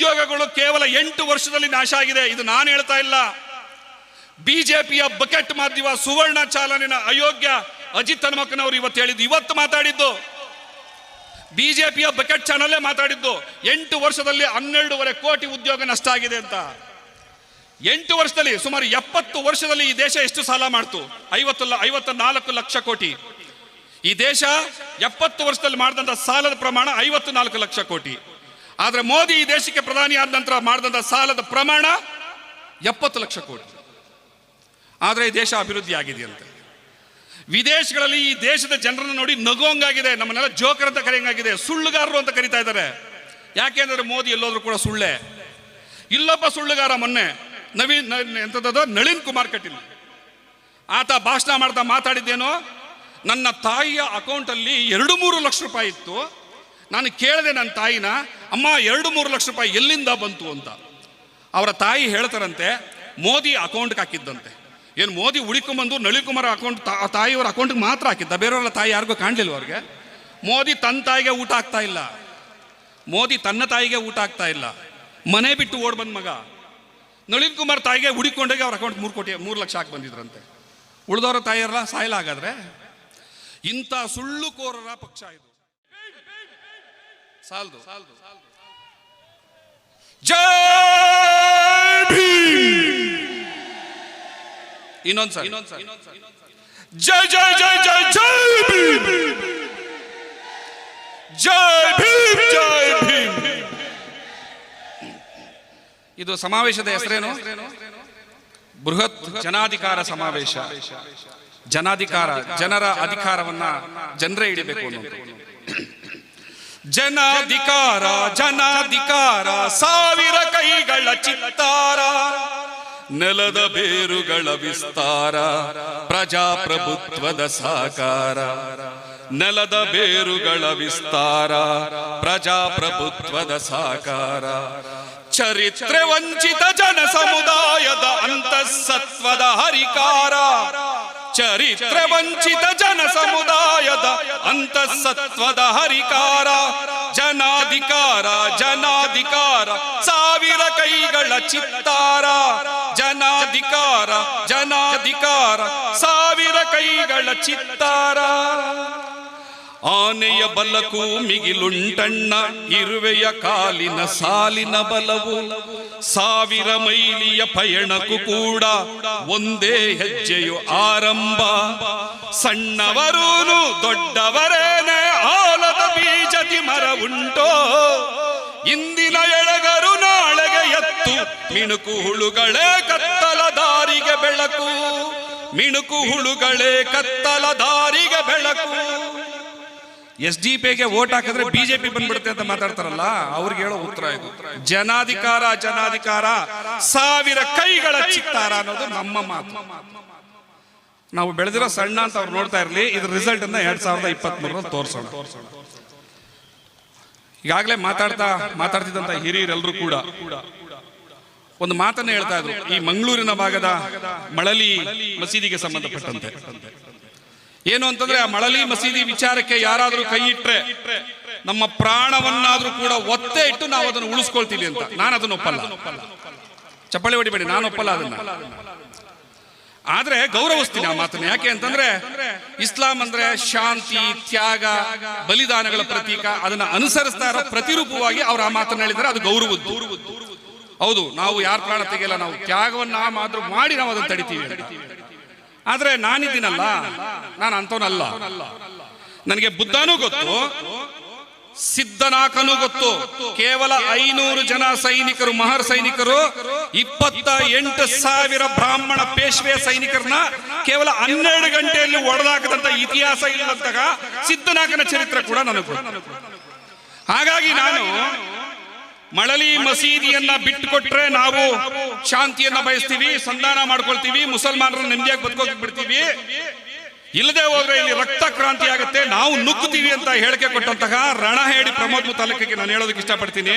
ಉದ್ಯೋಗಗಳು ಕೇವಲ 8 ವರ್ಷದಲ್ಲಿ ನಾಶ ಆಗಿದೆ. ಇದು ನಾನು ಹೇಳ್ತಾ ಇಲ್ಲ, ಬಿಜೆಪಿಯ ಬಕೆಟ್ ಮಾಧ್ಯಮ ಸುವರ್ಣ ಚಾಲನೆಯ ಅಯೋಗ್ಯ ಅಜಿತ್ ಹನುಮಕ್ಕನವರು ಇವತ್ತು ಮಾತಾಡಿದ್ದು, ಬಿಜೆಪಿಯ ಬಕೆಟ್ ಚಾನಲ್ಲೇ ಮಾತಾಡಿದ್ದು 8 ವರ್ಷದಲ್ಲಿ 12.5 ಕೋಟಿ ಉದ್ಯೋಗ ನಷ್ಟ ಆಗಿದೆ ಅಂತ. 8 ವರ್ಷದಲ್ಲಿ ಸುಮಾರು 70 ವರ್ಷದಲ್ಲಿ ಈ ದೇಶ ಎಷ್ಟು ಸಾಲ ಮಾಡ್ತು? 54 ಲಕ್ಷ ಕೋಟಿ. ಈ ದೇಶ 70 ವರ್ಷದಲ್ಲಿ ಮಾಡಿದಂಥ ಸಾಲದ ಪ್ರಮಾಣ 54 ಲಕ್ಷ ಕೋಟಿ. ಆದರೆ ಮೋದಿ ಈ ದೇಶಕ್ಕೆ ಪ್ರಧಾನಿ ಆದ ನಂತರ ಮಾಡಿದಂಥ ಸಾಲದ ಪ್ರಮಾಣ 70 ಲಕ್ಷ ಕೋಟಿ. ಆದರೆ ಈ ದೇಶ ಅಭಿವೃದ್ಧಿ ಆಗಿದೆಯಂತೆ. ವಿದೇಶಗಳಲ್ಲಿ ಈ ದೇಶದ ಜನರನ್ನು ನೋಡಿ ನಗುವಂಗಾಗಿದೆ, ನಮ್ಮನ್ನೆಲ್ಲ ಜೋಕರ್ ಅಂತ ಕರೆಯಂಗಾಗಿದೆ, ಸುಳ್ಳುಗಾರರು ಅಂತ ಕರೀತಾ ಇದ್ದಾರೆ. ಯಾಕೆಂದ್ರೆ ಮೋದಿ ಎಲ್ಲೋದ್ರು ಕೂಡ ಸುಳ್ಳೆ. ಇಲ್ಲೊಬ್ಬ ಸುಳ್ಳುಗಾರ ಮೊನ್ನೆ ನಳಿನ್ ಕುಮಾರ್ ಕಟೀಲ್, ಆತ ಭಾಷಣ ಮಾಡ್ತಾ ಮಾತಾಡಿದ್ದೇನೋ, ನನ್ನ ತಾಯಿಯ ಅಕೌಂಟಲ್ಲಿ 2-3 ಲಕ್ಷ ರೂಪಾಯಿ ಇತ್ತು. ನಾನು ಕೇಳಿದೆ ನನ್ನ ತಾಯಿನ, ಅಮ್ಮ 2-3 ಲಕ್ಷ ರೂಪಾಯಿ ಎಲ್ಲಿಂದ ಬಂತು ಅಂತ. ಅವರ ತಾಯಿ ಹೇಳ್ತಾರಂತೆ, ಮೋದಿ ಅಕೌಂಟ್ಗೆ ಹಾಕಿದ್ದಂತೆ. ಏನು ಮೋದಿ ಹುಡುಕೊಂಬಂದು ನಳಿನ್ ಕುಮಾರ್ ಅಕೌಂಟ್ ತಾಯಿಯವರ ಅಕೌಂಟ್ಗೆ ಮಾತ್ರ ಹಾಕಿದ್ದ, ಬೇರೆಯವರ ತಾಯಿ ಯಾರಿಗೂ ಕಾಣಲಿಲ್ಲ ಅವ್ರಿಗೆ. ಮೋದಿ ತನ್ನ ತಾಯಿಗೆ ಊಟ ಆಗ್ತಾ ಇಲ್ಲ, ಮೋದಿ ತನ್ನ ತಾಯಿಗೆ ಊಟ ಆಗ್ತಾ ಇಲ್ಲ. ಮನೆ ಬಿಟ್ಟು ಓಡ್ ಬಂದ ಮಗ ನಳಿನ್ ಕುಮಾರ್ ತಾಯಿಗೆ ಹುಡುಕೊಂಡೋಗಿ ಅವ್ರ ಅಕೌಂಟ್ 3 ಲಕ್ಷ ಹಾಕಿ ಬಂದಿದ್ರಂತೆ. ಉಳಿದವರ ತಾಯಿಯಲ್ಲ ಸಾಯಿಲ್ಲ. ಹಾಗಾದ್ರೆ ಇಂಥ ಸುಳ್ಳುಕೋರರ ಪಕ್ಷ ಇದು. ಸಾಲ್ದು ಜೈ ಭೀಮ್. ಇನ್ನೊಂದ್ಸಲ ಜೈ ಜೈ ಜೈ ಜೈ ಜೈ ಭೀಮ್, ಜೈ ಭೀಮ್, ಜೈ ಭೀಮ್. ಇದು ಸಮಾವೇಶದ ಹೆಸರೇನು? ಬೃಹತ್ ಜನಾಧಿಕಾರ ಸಮಾವೇಶ. ಜನಾಧಿಕಾರ, ಜನರ ಅಧಿಕಾರವನ್ನ ಜನರೇ ಹಿಡಿಬೇಕು ಅನ್ನೋದು. ಜನಾಧಿಕಾರ, ಜನಾಧಿಕಾರ, ಸಾವಿರ ಕೈಗಳ ಚಿತ್ತಾರ, ನೆಲದ ಬೇರುಗಳ ವಿಸ್ತಾರ, ಪ್ರಜಾಪ್ರಭುತ್ವದ ಸಾಕಾರ. ನೆಲದ ಬೇರುಗಳ ವಿಸ್ತಾರ, ಪ್ರಜಾಪ್ರಭುತ್ವದ ಸಾಕಾರ. ಚರಿತ್ರೆ ವಂಚಿತ ಜನ ಸಮುದಾಯದ ಅಂತಃಸತ್ವದ ಹರಿಕಾರ. ಚರಿತ್ರೆ ವಂಚಿತ ಜನ ಸಮುದಾಯದ ಅಂತಃಸತ್ವದ ಹರಿಕಾರ. ಜನಾಧಿಕಾರ, ಜನಾಧಿಕಾರ, ಸಾವಿರ ಕೈಗಳ ಚಿತ್ತಾರ. ಜನಾಧಿಕಾರ, ಜನಾಧಿಕಾರ, ಸಾವಿರ ಕೈಗಳ ಚಿತ್ತಾರ. ಆನೆಯ ಬಲಕ್ಕೂ ಮಿಗಿಲುಂಟಣ್ಣ, ಇರುವೆಯ ಕಾಲಿನ ಸಾಲಿನ ಬಲವು. ಸಾವಿರ ಮೈಲಿಯ ಪಯಣಕ್ಕೂ ಕೂಡ ಒಂದೇ ಹೆಜ್ಜೆಯು ಆರಂಭ. ಸಣ್ಣವರೂನು ದೊಡ್ಡವರೇನೆ ಆಲದ ಬೀಜದಿ ಮರ ಉಂಟೋ. ಇಂದಿನ ಎಳಗರು ನಾಳೆಗೆ ಎತ್ತು, ಮಿಣುಕು ಹುಳುಗಳೇ ಕತ್ತಲ ದಾರಿಗೆ ಬೆಳಕು. ಮಿಣುಕು ಹುಳುಗಳೇ ಕತ್ತಲ ದಾರಿಗೆ ಬೆಳಕು. SDPಗೆ ವೋಟ್ ಹಾಕಿದ್ರೆ ಬಿಜೆಪಿ ಬಂದ್ಬಿಡುತ್ತೆ ಅಂತ ಮಾತಾಡ್ತಾರಲ್ಲ, ಅವ್ರಿಗೆ ಹೇಳೋ ಉತ್ತರ ಇದು. ಜನಾಧಿಕಾರ, ಜನಾಧಿಕಾರ, ಸಾವಿರ ಕೈಗಳ ಚಿತ್ತಾರ ಅನ್ನೋದು ನಮ್ಮ ಮಾತು. ನಾವು ಬೆಳೆದಿರೋ ಸಣ್ಣ ಅಂತ ಅವ್ರು ನೋಡ್ತಾ ಇರ್ಲಿ, ಇದ್ರ ರಿಸಲ್ಟ್ ಅನ್ನ 2023 ತೋರಿಸೋಣ. ಈಗಾಗಲೇ ಮಾತಾಡ್ತಿದ್ದಂತ ಹಿರಿಯರೆಲ್ಲರೂ ಕೂಡ ಒಂದು ಮಾತನ್ನ ಹೇಳ್ತಾ ಇದ್ರು. ಈ ಮಂಗಳೂರಿನ ಭಾಗದ ಮಳಲಿ ಮಸೀದಿಗೆ ಸಂಬಂಧಪಟ್ಟಂತೆ ಏನು ಅಂತಂದ್ರೆ, ಆ ಮಳಲಿ ಮಸೀದಿ ವಿಚಾರಕ್ಕೆ ಯಾರಾದ್ರೂ ಕೈ ಇಟ್ರೆ ನಮ್ಮ ಪ್ರಾಣವನ್ನಾದ್ರೂ ಕೂಡ ಒತ್ತೆ ಇಟ್ಟು ನಾವು ಅದನ್ನು ಉಳಿಸ್ಕೊಳ್ತೀವಿ ಅಂತ. ನಾನು ಅದನ್ನ ಒಪ್ಪಲ್ಲ. ಚಪ್ಪಾಳೆ ಹೊಡಿಬೇಡಿ, ನಾನು ಒಪ್ಪಲ್ಲ ಅದನ್ನ. ಆದ್ರೆ ಗೌರವಿಸ್ತೀನಿ ಆ ಮಾತನ್ನ. ಯಾಕೆ ಅಂತಂದ್ರೆ ಇಸ್ಲಾಂ ಅಂದ್ರೆ ಶಾಂತಿ, ತ್ಯಾಗ, ಬಲಿದಾನಗಳ ಪ್ರತೀಕ. ಅದನ್ನ ಅನುಸರಿಸ್ತಾ ಇರೋ ಪ್ರತಿರೂಪವಾಗಿ ಅವ್ರು ಆ ಮಾತನ್ನ ಹೇಳಿದ್ರೆ ಅದು ಗೌರವದ್ದು. ಹೌದು, ನಾವು ಯಾರ ಪ್ರಾಣ ತೆಗೆಯಲ್ಲ, ನಾವು ತ್ಯಾಗವನ್ನ ಮಾತ್ರ ಮಾಡಿ ನಾವು ಅದನ್ನ ತಡಿತೀವಿ. ಆದ್ರೆ ನಾನಿದ್ದೀನಲ್ಲ, ನಾನು ಅಂತವನಲ್ಲ. ನನಗೆ ಬುದ್ಧನೂ ಗೊತ್ತು, ಸಿದ್ಧನಾಕನೂ ಗೊತ್ತು. ಕೇವಲ 500 ಜನ ಸೈನಿಕರು, ಮಹರ್ ಸೈನಿಕರು, 28,000 ಬ್ರಾಹ್ಮಣ ಪೇಶ್ವೆ ಸೈನಿಕರನ್ನ ಕೇವಲ 12 ಗಂಟೆಯಲ್ಲಿ ಒಡೆದಾಕದಂತ ಇತಿಹಾಸ ಇಲ್ಲಂತಹ ಸಿದ್ಧನಾಕನ ಚರಿತ್ರೆ ಕೂಡ ನನಗೆ ಗೊತ್ತು. ಹಾಗಾಗಿ ನಾನು ಮಳಲಿ ಮಸೀದಿಯನ್ನ ಬಿಟ್ಟುಕೊಟ್ರೆ ನಾವು ಶಾಂತಿಯನ್ನ ಬಯಸ್ತೀವಿ, ಸಂಧಾನ ಮಾಡ್ಕೊಳ್ತೀವಿ, ಮುಸಲ್ಮಾನರನ್ನ ನೆಮ್ಮದಿಯಾಗಿ ಬದುಕೋಗಿ ಬಿಡ್ತೀವಿ. ಇಲ್ಲದೆ ಹೋದ್ರೆ ಇಲ್ಲಿ ರಕ್ತ ಕ್ರಾಂತಿ ಆಗುತ್ತೆ, ನಾವು ನುಗ್ಗುತ್ತೀವಿ ಅಂತ ಹೇಳಿಕೆ ಕೊಟ್ಟಂತಹ ರಣಹೇಡಿ ಪ್ರಮೋದ್ ಮುತಾಲಿಕ್ಗೆ ನಾನು ಹೇಳೋದಕ್ಕೆ ಇಷ್ಟಪಡ್ತೀನಿ.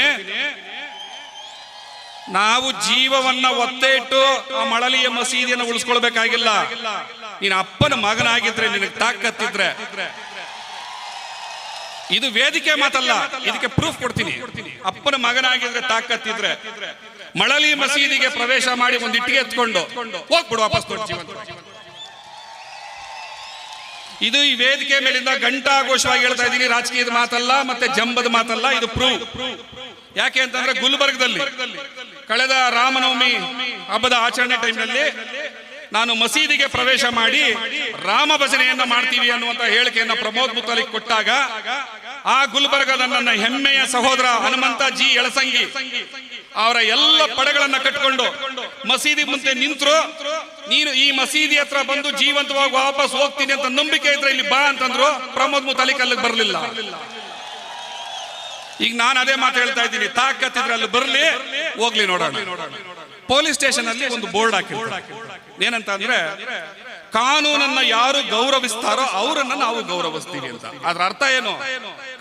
ನಾವು ಜೀವವನ್ನ ಒತ್ತೆ ಇಟ್ಟು ಆ ಮಳಲಿಯ ಮಸೀದಿಯನ್ನು ಉಳಿಸ್ಕೊಳ್ಬೇಕಾಗಿಲ್ಲ. ನೀನು ಅಪ್ಪನ ಮಗನಾಗಿದ್ರೆ, ನಿನಗೆ ತಾಕತ್ತಿದ್ರೆ ಇದು ವೇದಿಕೆ ಮಾತಲ್ಲ, ಇದಕ್ಕೆ ಪ್ರೂಫ್ ಕೊಡ್ತೀನಿ. ಅಪ್ಪನ ಮಗನಾಗಿದ್ರೆ ತಾಕತ್ತಿದ್ರೆ ಮಳಲಿ ಮಸೀದಿಗೆ ಪ್ರವೇಶ ಮಾಡಿ ಒಂದು ಇಟ್ಟಿಗೆ ಎತ್ಕೊಂಡು ಹೋಗ್ಬಿಡು ವಾಪಸ್ ಕೊಟ್ಟು ಜೀವಂತ. ಇದು ಈ ವೇದಿಕೆ ಮೇಲಿಂದ ಘಂಟಾಘೋಷವಾಗಿ ಹೇಳ್ತಾ ಇದ್ದೀನಿ. ರಾಜಕೀಯದ ಮಾತಲ್ಲ, ಮತ್ತೆ ಜಂಬದ ಮಾತಲ್ಲ, ಇದು ಪ್ರೂಫ್. ಯಾಕೆ ಅಂತಂದ್ರೆ ಗುಲ್ಬರ್ಗದಲ್ಲಿ ಕಳೆದ ರಾಮನವಮಿ ಹಬ್ಬದ ಆಚರಣೆ ಟೈಮ್ನಲ್ಲಿ ನಾನು ಮಸೀದಿಗೆ ಪ್ರವೇಶ ಮಾಡಿ ರಾಮ ಭಜನೆಯನ್ನ ಮಾಡ್ತೀವಿ ಅನ್ನುವಂತ ಹೇಳಿಕೆಯನ್ನ ಪ್ರಮೋದ್ ಮುತಾಲಿಕ್ ಕೊಟ್ಟಾಗ ಆ ಗುಲ್ಬರ್ಗದ ನನ್ನ ಹೆಮ್ಮೆಯ ಸಹೋದರ ಹನುಮಂತ ಜಿ ಯಳಸಂಗಿ ಅವರ ಎಲ್ಲ ಪಡೆಗಳನ್ನ ಕಟ್ಕೊಂಡು ಮಸೀದಿ ಮುಂದೆ ನಿಂತರು. ನೀನು ಈ ಮಸೀದಿ ಹತ್ರ ಬಂದು ಜೀವಂತವಾಗಿ ವಾಪಸ್ ಹೋಗ್ತೀನಿ ಅಂತ ನಂಬಿಕೆ ಇದ್ರೆ ಇಲ್ಲಿ ಬಾ ಅಂತಂದ್ರು. ಪ್ರಮೋದ್ ಮುತಾಲಿಕ್ ಅಲ್ಲಿಗೆ ಬರಲಿಲ್ಲ. ಈಗ ನಾನು ಅದೇ ಮಾತು ಹೇಳ್ತಾ ಇದ್ದೀನಿ, ತಾಕತ್ತಿದ್ರೆ ಅಲ್ಲಿ ಬರ್ಲಿ, ಹೋಗ್ಲಿ ನೋಡೋಣ. ಪೊಲೀಸ್ ಸ್ಟೇಷನ್ ಅಲ್ಲಿ ಒಂದು ಬೋರ್ಡ್ ಹಾಕಿದ್ರು. ಏನಂತ ಅಂದ್ರೆ, ಕಾನೂನನ್ನ ಯಾರು ಗೌರವಿಸ್ತಾರೋ ಅವರನ್ನ ನಾವು ಗೌರವಿಸ್ತೀವಿ ಅಂತ. ಅದ್ರ ಅರ್ಥ ಏನು?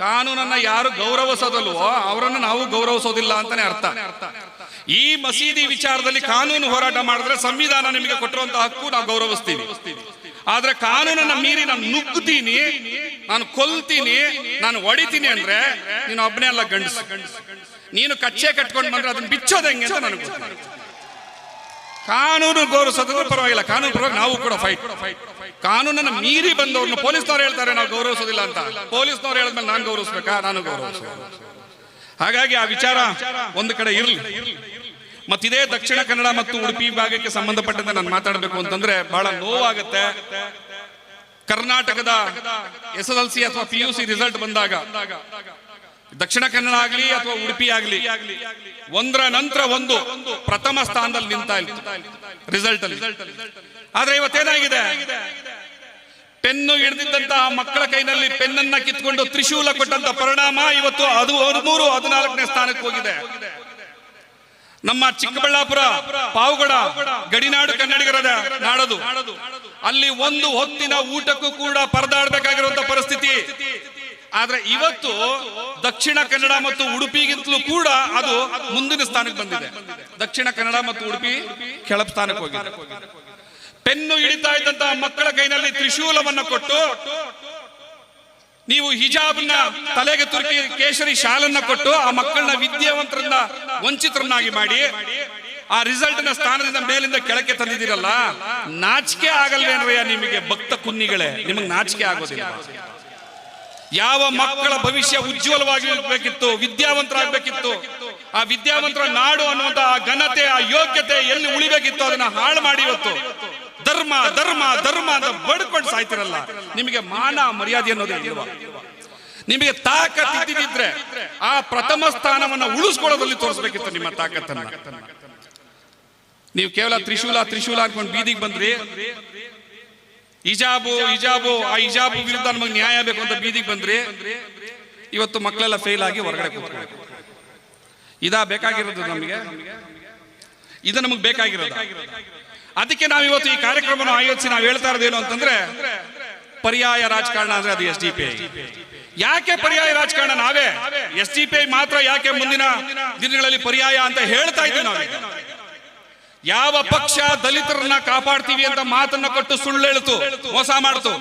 ಕಾನೂನನ್ನ ಯಾರು ಗೌರವಿಸೋದಲ್ವೋ ಅವರನ್ನ ನಾವು ಗೌರವಿಸೋದಿಲ್ಲ ಅಂತಾನೆ ಅರ್ಥ. ಈ ಮಸೀದಿ ವಿಚಾರದಲ್ಲಿ ಕಾನೂನು ಹೋರಾಟ ಮಾಡಿದ್ರೆ ಸಂವಿಧಾನ ನಿಮಗೆ ಕೊಟ್ಟಿರುವಂತಹ ಹಕ್ಕು ನಾವು ಗೌರವಿಸ್ತೀವಿ. ಆದ್ರೆ ಕಾನೂನನ್ನ ಮೀರಿ ನಾನು ನುಗ್ಗುತ್ತೀನಿ, ನಾನು ಕೊಲ್ತೀನಿ, ನಾನು ಹೊಡಿತೀನಿ ಅಂದ್ರೆ ನೀನು ಒಬ್ಬನೇ ಅಲ್ಲ ಗಂಡಸು. ನೀನು ಕಚ್ಚೆ ಕಟ್ಕೊಂಡು ಬಂದ್ರೆ ಅದನ್ನ ಬಿಚ್ಚೋದು ಹೆಂಗೆ ಅಂತ ನನಗೆ ಗೊತ್ತಿಲ್ಲ. ಕಾನೂನು ಗೌರವಿಸೋದ್ರೆ ಪರವಾಗಿಲ್ಲ, ಕಾನೂನು ಪರವಾಗಿ ನಾವು ಕೂಡ ಫೈಟ್. ಕಾನೂನನ್ನ ಮೀರಿ ಬಂದವ್ರನ್ನ ಪೊಲೀಸ್ನವ್ರು ಹೇಳ್ತಾರೆ ನಾವು ಗೌರವಿಸೋದಿಲ್ಲ ಅಂತ. ಪೊಲೀಸ್ನವ್ರು ಹೇಳಿದ್ಮೇಲೆ ನಾನು ಗೌರವಿಸ್ಬೇಕಾ? ನಾನು ಗೌರವಿಸೋದು. ಹಾಗಾಗಿ ಆ ವಿಚಾರ ಒಂದು ಕಡೆ ಇರಲಿ. ಮತ್ತಿದೇ ದಕ್ಷಿಣ ಕನ್ನಡ ಮತ್ತು ಉಡುಪಿ ಭಾಗಕ್ಕೆ ಸಂಬಂಧಪಟ್ಟಂತೆ ನಾನು ಮಾತಾಡಬೇಕು ಅಂತಂದ್ರೆ ಬಹಳ ನೋವಾಗುತ್ತೆ. ಕರ್ನಾಟಕದ SSLC ಅಥವಾ PUC ರಿಸಲ್ಟ್ ಬಂದಾಗ ದಕ್ಷಿಣ ಕನ್ನಡ ಆಗ್ಲಿ ಅಥವಾ ಉಡುಪಿ ಆಗ್ಲಿ ಒಂದರ ನಂತರ ಒಂದು ಪ್ರಥಮ ಸ್ಥಾನದಲ್ಲಿ ನಿಂತ ರಿಸಲ್ಟ್ ಅಲ್ಲಿ. ಆದ್ರೆ ಇವತ್ತೇನಾಗಿದೆ, ಪೆನ್ನು ಹಿಡಿದಿದ್ದಂತಹ ಮಕ್ಕಳ ಕೈನಲ್ಲಿ ಪೆನ್ನನ್ನ ಕಿತ್ಕೊಂಡು ತ್ರಿಶೂಲ ಕೊಟ್ಟಂತ ಪರಿಣಾಮ ಇವತ್ತು ಅದು 13-14ನೇ ಸ್ಥಾನಕ್ಕೆ ಹೋಗಿದೆ. ನಮ್ಮ ಚಿಕ್ಕಬಳ್ಳಾಪುರ, ಪಾವಗಡ, ಗಡಿನಾಡು ಕನ್ನಡಿಗರ ನಾಡದು, ಅಲ್ಲಿ ಒಂದು ಹೊತ್ತಿನ ಊಟಕ್ಕೂ ಕೂಡ ಪರದಾಡಬೇಕಾಗಿರುವಂತ ಪರಿಸ್ಥಿತಿ. ಆದ್ರೆ ಇವತ್ತು ದಕ್ಷಿಣ ಕನ್ನಡ ಮತ್ತು ಉಡುಪಿಗಿಂತಲೂ ಕೂಡ ಅದು ಮುಂದಿನ ಸ್ಥಾನಕ್ಕೆ ಬಂದಿದೆ. ದಕ್ಷಿಣ ಕನ್ನಡ ಮತ್ತು ಉಡುಪಿ ಕೆಳ ಸ್ಥಾನಕ್ಕೆ ಹೋಗಿದೆ. ಪೆನ್ನು ಹಿಡಿತಾ ಇದ್ದಂತಹ ಮಕ್ಕಳ ಕೈನಲ್ಲಿ ತ್ರಿಶೂಲವನ್ನ ಕೊಟ್ಟು, ನೀವು ಹಿಜಾಬ್ನ ತಲೆಗೆ ತುರುಕಿ ಕೇಸರಿ ಶಾಲನ್ನ ಕೊಟ್ಟು ಆ ಮಕ್ಕಳನ್ನ ವಿದ್ಯಾವಂತರನ್ನ ವಂಚಿತರನ್ನಾಗಿ ಮಾಡಿ ಆ ರಿಸಲ್ಟ್ ನ ಸ್ಥಾನದಿಂದ ಮೇಲಿಂದ ಕೆಳಕ್ಕೆ ತಂದಿದ್ದೀರಲ್ಲ, ನಾಚಿಕೆ ಆಗಲ್ವೇನ್ರಯ್ಯ ನಿಮಗೆ? ಭಕ್ತ ಕುನ್ನಿಗಳೇ, ನಿಮಗೆ ನಾಚಿಕೆ ಆಗೋದಿಲ್ಲ? ಯಾವ ಮಕ್ಕಳ ಭವಿಷ್ಯ ಉಜ್ವಲವಾಗಿರ್ಬೇಕಿತ್ತು, ವಿದ್ಯಾವಂತರಾಗಬೇಕಿತ್ತು, ಆ ವಿದ್ಯಾವಂತರ ನಾಡು ಅನ್ನುವಂತ ಆ ಘನತೆ, ಆ ಯೋಗ್ಯತೆ ಎಲ್ಲಿ ಉಳಿಬೇಕಿತ್ತು ಅದನ್ನ ಹಾಳು ಮಾಡಿ ಇವತ್ತು ಧರ್ಮ ಧರ್ಮ ಧರ್ಮ ಅಂತ ಬಡ್ಕೊಂಡು ಸಾಯ್ತಿರಲ್ಲ. ನಿಮಗೆ ಮಾನ ಮರ್ಯಾದೆ ಅನ್ನೋದೇ ಇಲ್ವಾ? ನಿಮಗೆ ತಾಕತ್ತಿದ್ದಿದ್ರೆ ಆ ಪ್ರಥಮ ಸ್ಥಾನವನ್ನ ಉಳಿಸ್ಕೊಳ್ಳೋದ್ರಲ್ಲಿ ತೋರಿಸ್ಬೇಕಿತ್ತು ನಿಮ್ಮ ತಾಕತ್ತನ್ನ. ನೀವು ಕೇವಲ ತ್ರಿಶೂಲ ತ್ರಿಶೂಲ ಅನ್ಕೊಂಡು ಬೀದಿಗೆ ಬಂದ್ರಿ. ಹಿಜಾಬು ಹಿಜಾಬು ಆ ಹಿಜಾಬು ವಿರುದ್ಧ ನಮಗೆ ನ್ಯಾಯ ಬೇಕು ಅಂತ ಬೀದಿಗೆ ಬಂದ್ರಿ. ಇವತ್ತು ಮಕ್ಕಳೆಲ್ಲ ಫೇಲ್ ಆಗಿ ಹೊರಗಡೆ ಕೂತ್ಕೊಂಡು ಇದಾ ಬೇಕಾಗಿರೋದು ನಮಗೆ? ಇದು ನಮಗೆ ಬೇಕಾಗಿರೋದು. ಅದಕ್ಕೆ ನಾವು ಇವತ್ತು ಈ ಕಾರ್ಯಕ್ರಮವನ್ನು ಆಯೋಜಿಸಿ ನಾವು ಹೇಳ್ತಾ ಇರೋದೇನು ಅಂತಂದ್ರೆ, ಪರ್ಯಾಯ ರಾಜಕಾರಣ ಅಂದ್ರೆ ಅದು SDPI. ಯಾಕೆ ಪರ್ಯಾಯ ರಾಜಕಾರಣ? ನಾವೇ SDPI ಮಾತ್ರ ಯಾಕೆ ಮುಂದಿನ ದಿನಗಳಲ್ಲಿ ಪರ್ಯಾಯ ಅಂತ ಹೇಳ್ತಾ ಇದ್ದೀವಿ ನಾವು. ಯಾವ ಪಕ್ಷ ದಲಿತರನ್ನ ಕಾಪಾಡ್ತೀವಿ ಅಂತ ಮಾತನ್ನ ಕೊಟ್ಟು ಸುಳ್ಳು ಹೇಳ್ತು, ಮೋಸ ಮಾಡ್ತು.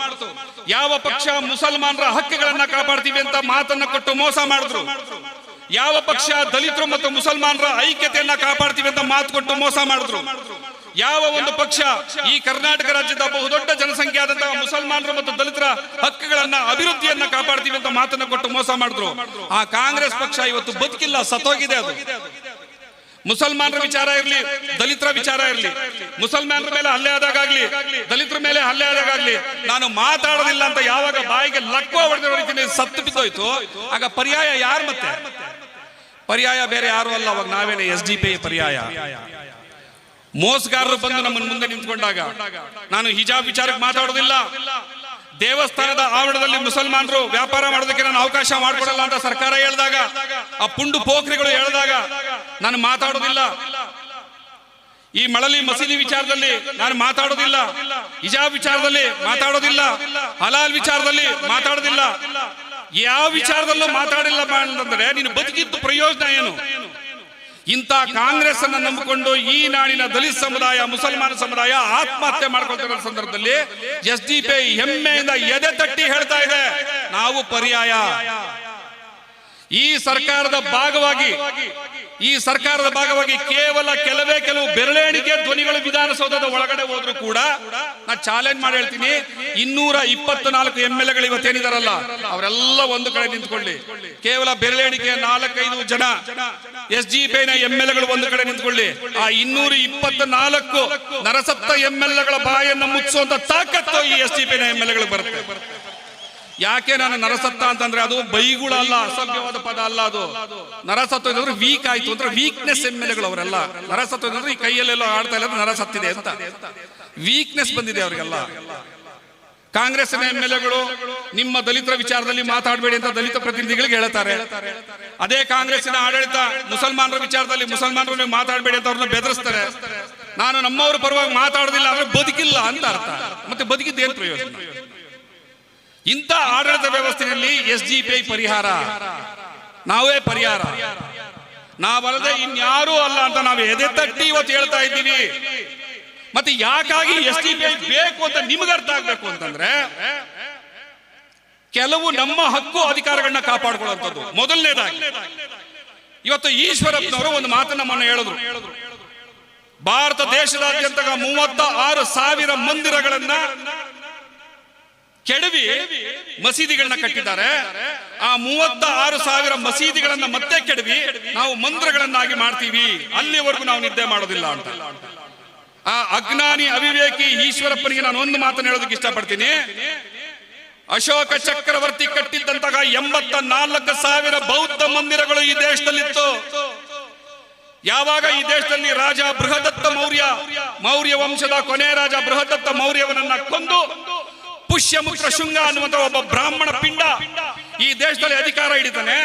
ಯಾವ ಪಕ್ಷ ಮುಸಲ್ಮಾನರ ಹಕ್ಕುಗಳನ್ನ ಕಾಪಾಡ್ತೀವಿ ಅಂತ ಮಾತನ್ನ ಕೊಟ್ಟು ಮೋಸ ಮಾಡಿದ್ರು. ಯಾವ ಪಕ್ಷ ದಲಿತರು ಮತ್ತು ಮುಸಲ್ಮಾನರ ಐಕ್ಯತೆಯನ್ನ ಕಾಪಾಡ್ತೀವಿ ಅಂತ ಮಾತು ಕೊಟ್ಟು ಮೋಸ ಮಾಡಿದ್ರು. ಯಾವ ಒಂದು ಪಕ್ಷ ಈ ಕರ್ನಾಟಕ ರಾಜ್ಯದ ಬಹುದೊಡ್ಡ ಜನಸಂಖ್ಯೆ ಆದಂತಹ ಮುಸಲ್ಮಾನರು ಮತ್ತು ದಲಿತರ ಹಕ್ಕುಗಳನ್ನ, ಅಭಿವೃದ್ಧಿಯನ್ನ ಕಾಪಾಡ್ತೀವಿ ಅಂತ ಮಾತನ್ನ ಕೊಟ್ಟು ಮೋಸ ಮಾಡಿದ್ರು. ಆ ಕಾಂಗ್ರೆಸ್ ಪಕ್ಷ ಇವತ್ತು ಬದುಕಿಲ್ಲ, ಸತ್ತೋಗಿದೆ. ಅದು ಮುಸಲ್ಮಾನರ ವಿಚಾರ ಇರಲಿ, ದಲಿತರ ವಿಚಾರ ಇರಲಿ, ಮುಸಲ್ಮಾನರ ಮೇಲೆ ಹಲ್ಲೆ ಆದಾಗಲಿ, ದಲಿತರ ಮೇಲೆ ಹಲ್ಲೆ ಆದಾಗಲಿ ನಾನು ಮಾತಾಡೋದಿಲ್ಲ ಅಂತ ಯಾವಾಗ ಬಾಯಿಗೆ ಲಕ್ವ ಹೊಡೆದಿರೋ ರೀತಿ ಸತ್ತು ಬಿದ್ದೋಯ್ತು, ಆಗ ಪರ್ಯಾಯ ಯಾರು? ಮತ್ತೆ ಪರ್ಯಾಯ ಬೇರೆ ಯಾರು ಅಲ್ಲ, ಅವಾಗ ನಾವೇನೆ SDPI ಪರ್ಯಾಯ. ಮೋಸಗಾರರು ಬಂದು ನಮ್ಮ ಮುಂದೆ ನಿಂತ್ಕೊಂಡಾಗ ನಾನು ಹಿಜಾಬ್ ವಿಚಾರಕ್ಕೆ ಮಾತಾಡೋದಿಲ್ಲ, ದೇವಸ್ಥಾನದ ಆವರಣದಲ್ಲಿ ಮುಸಲ್ಮಾನರು ವ್ಯಾಪಾರ ಮಾಡೋದಕ್ಕೆ ನಾನು ಅವಕಾಶ ಮಾಡಿಕೊಡಲ್ಲ ಅಂತ ಸರ್ಕಾರ ಹೇಳಿದಾಗ, ಆ ಪುಂಡು ಪೋಖ್ರಿಗಳು ಹೇಳಿದಾಗ ನಾನು ಮಾತಾಡೋದಿಲ್ಲ. ಈ ಮಳಲಿ ಮಸೀದಿ ವಿಚಾರದಲ್ಲಿ ನಾನು ಮಾತಾಡೋದಿಲ್ಲ, ಹಿಜಾಬ್ ವಿಚಾರದಲ್ಲಿ ಮಾತಾಡೋದಿಲ್ಲ, ಹಲಾಲ್ ವಿಚಾರದಲ್ಲಿ ಮಾತಾಡೋದಿಲ್ಲ. ಯಾವ ವಿಚಾರದಲ್ಲೂ ಮಾತಾಡಿಲ್ಲ ಅಂತಂದ್ರೆ ನೀನು ಬದುಕಿದ್ದು ಪ್ರಯೋಜನ ಏನು? ಇಂಥ ಕಾಂಗ್ರೆಸ್ ಅನ್ನ ನಂಬಿಕೊಂಡು ಈ ನಾಡಿನ ದಲಿತ ಸಮುದಾಯ, ಮುಸಲ್ಮಾನ ಸಮುದಾಯ ಆತ್ಮಹತ್ಯೆ ಮಾಡ್ಕೊಳ್ತಿರೋ ಸಂದರ್ಭದಲ್ಲಿ SDPI ಹೆಮ್ಮೆಯಿಂದ ಎದೆ ತಟ್ಟಿ ಹೇಳ್ತಾ ಇದೆ, ನಾವು ಪರ್ಯಾಯ. ಈ ಸರ್ಕಾರದ ಭಾಗವಾಗಿ ಕೇವಲ ಕೆಲವು ಬೆರಳೆಣಿಕೆ ಧ್ವನಿಗಳು ವಿಧಾನಸೌಧದ ಒಳಗಡೆ ಹೋದ್ರು ಕೂಡ ನಾ ಚಾಲೆಂಜ್ ಮಾಡಿ ಹೇಳ್ತೀನಿ, 224 MLAಗಳು ಇವತ್ತೇನಿದಾರಲ್ಲ ಅವರೆಲ್ಲ ಒಂದು ಕಡೆ ನಿಂತ್ಕೊಳ್ಳಿ. ಕೇವಲ ಬೆರಳೆಣಿಕೆ 4-5 ಜನ SGPನ MLAಗಳು ಒಂದು ಕಡೆ ನಿಂತ್ಕೊಳ್ಳಿ. ಆ 224 ನರಸತ್ತ MLAಗಳ ಬಾಯನ್ನು ಮುಚ್ಚುವಂತ ತಾಕತ್ತು ಈ SGPನ MLAಗಳು ಬರುತ್ತೆ. ಯಾಕೆ ನಾನು ನರಸತ್ತ ಅಂತಂದ್ರೆ ಅದು ಬೈಗುಳಲ್ಲ, ಅಸಭ್ಯವಾದ ಪದ ಅಲ್ಲ. ಅದು ನರಸತ್ವ ಇದ್ರೆ ವೀಕ್ ಆಯ್ತು ಅಂದ್ರೆ ವೀಕ್ನೆಸ್ MLAಗಳು ಅವರೆಲ್ಲ. ನರಸತ್ವ ಇದ್ರೆ ಈ ಕೈಯಲ್ಲೆಲ್ಲ ಆಡ್ತಾ ಇಲ್ಲ ನರಸತ್ತಿದೆ ಅಂತ ವೀಕ್ನೆಸ್ ಬಂದಿದೆ ಅವರಿಗೆಲ್ಲ. ಕಾಂಗ್ರೆಸ್ನ MLAಗಳು ನಿಮ್ಮ ದಲಿತರ ವಿಚಾರದಲ್ಲಿ ಮಾತಾಡಬೇಡಿ ಅಂತ ದಲಿತ ಪ್ರತಿನಿಧಿಗಳಿಗೆ ಹೇಳ್ತಾರೆ. ಅದೇ ಕಾಂಗ್ರೆಸ್ಸಿನ ಆಡಳಿತ ಮುಸಲ್ಮಾನರ ವಿಚಾರದಲ್ಲಿ ಮುಸಲ್ಮಾನರು ಮಾತಾಡಬೇಡಿ ಅಂತ ಅವ್ರನ್ನ ಬೆದರಿಸ್ತಾರೆ. ನಾನು ನಮ್ಮವ್ರ ಪರವಾಗಿ ಮಾತಾಡೋದಿಲ್ಲ ಅಂದ್ರೆ ಬದುಕಿಲ್ಲ ಅಂತ ಅರ್ಥ. ಮತ್ತೆ ಬದುಕಿದ್ದೇನು ಪ್ರಯೋಜನ? ಇಂಥ ಆಡಳಿತ ವ್ಯವಸ್ಥೆಯಲ್ಲಿ SGPI ಪರಿಹಾರ, ನಾವೇ ಪರಿಹಾರ, ನಾವಲ್ಲದೆ ಇನ್ಯಾರೂ ಅಲ್ಲ ಅಂತ ನಾವು ಎದೆ ತಟ್ಟಿ ಇವತ್ತು ಹೇಳ್ತಾ ಇದ್ದೀವಿ. ಮತ್ತೆ ಯಾಕಾಗಿ SGPI ಬೇಕು ಅಂತ ನಿಮ್ಗೆ ಅರ್ಥ ಆಗ್ಬೇಕು ಅಂತಂದ್ರೆ, ಕೆಲವು ನಮ್ಮ ಹಕ್ಕು ಅಧಿಕಾರಗಳನ್ನ ಕಾಪಾಡ್ಕೊಳ್ಳುವಂಥದ್ದು. ಮೊದಲನೇದಾಗಿ ಇವತ್ತು ಈಶ್ವರಪ್ಪನವರು ಒಂದು ಮಾತನ್ನ ಮೊನ್ನೆ ಹೇಳಿದ್ರು. ಭಾರತ ದೇಶದಾದ್ಯಂತ 36,000 ಮಂದಿರಗಳನ್ನ ಕೆಡವಿ ಮಸೀದಿಗಳನ್ನ ಕಟ್ಟಿದ್ದಾರೆ. ಆ 36,000 ಮಸೀದಿಗಳನ್ನ ಮತ್ತೆ ಕೆಡವಿ ನಾವು ಮಂದಿರಗಳನ್ನಾಗಿ ಮಾಡ್ತೀವಿ, ಅಲ್ಲಿವರೆಗೂ ನಾವು ನಿದ್ದೆ ಮಾಡೋದಿಲ್ಲ ಅಂತ. ಆ ಅಜ್ಞಾನಿ ಅವಿವೇಕಿ ಈಶ್ವರಪ್ಪನಿಗೆ ನಾನು ಒಂದು ಮಾತನ್ನು ಹೇಳೋದಕ್ಕೆ ಇಷ್ಟಪಡ್ತೀನಿ. ಅಶೋಕ ಚಕ್ರವರ್ತಿ ಕಟ್ಟಿದ್ದಂತಹ 84,000 ಬೌದ್ಧ ಮಂದಿರಗಳು ಈ ದೇಶದಲ್ಲಿತ್ತು. ಯಾವಾಗ ಈ ದೇಶದಲ್ಲಿ ರಾಜ ಬೃಹದತ್ತ ಮೌರ್ಯ ವಂಶದ ಕೊನೆ ರಾಜ ಬೃಹದತ್ತ ಮೌರ್ಯವನನ್ನ ಕೊಂದು ಪುಷ್ಯಮುತ್ರ ಶುಂಗ ಅನ್ನುವಂತ ಒಬ್ಬ ಬ್ರಾಹ್ಮಣ ಪಿಂಡ ಈ ದೇಶದಲ್ಲಿ ಅಧಿಕಾರ ಹಿಡಿತಾನೆ.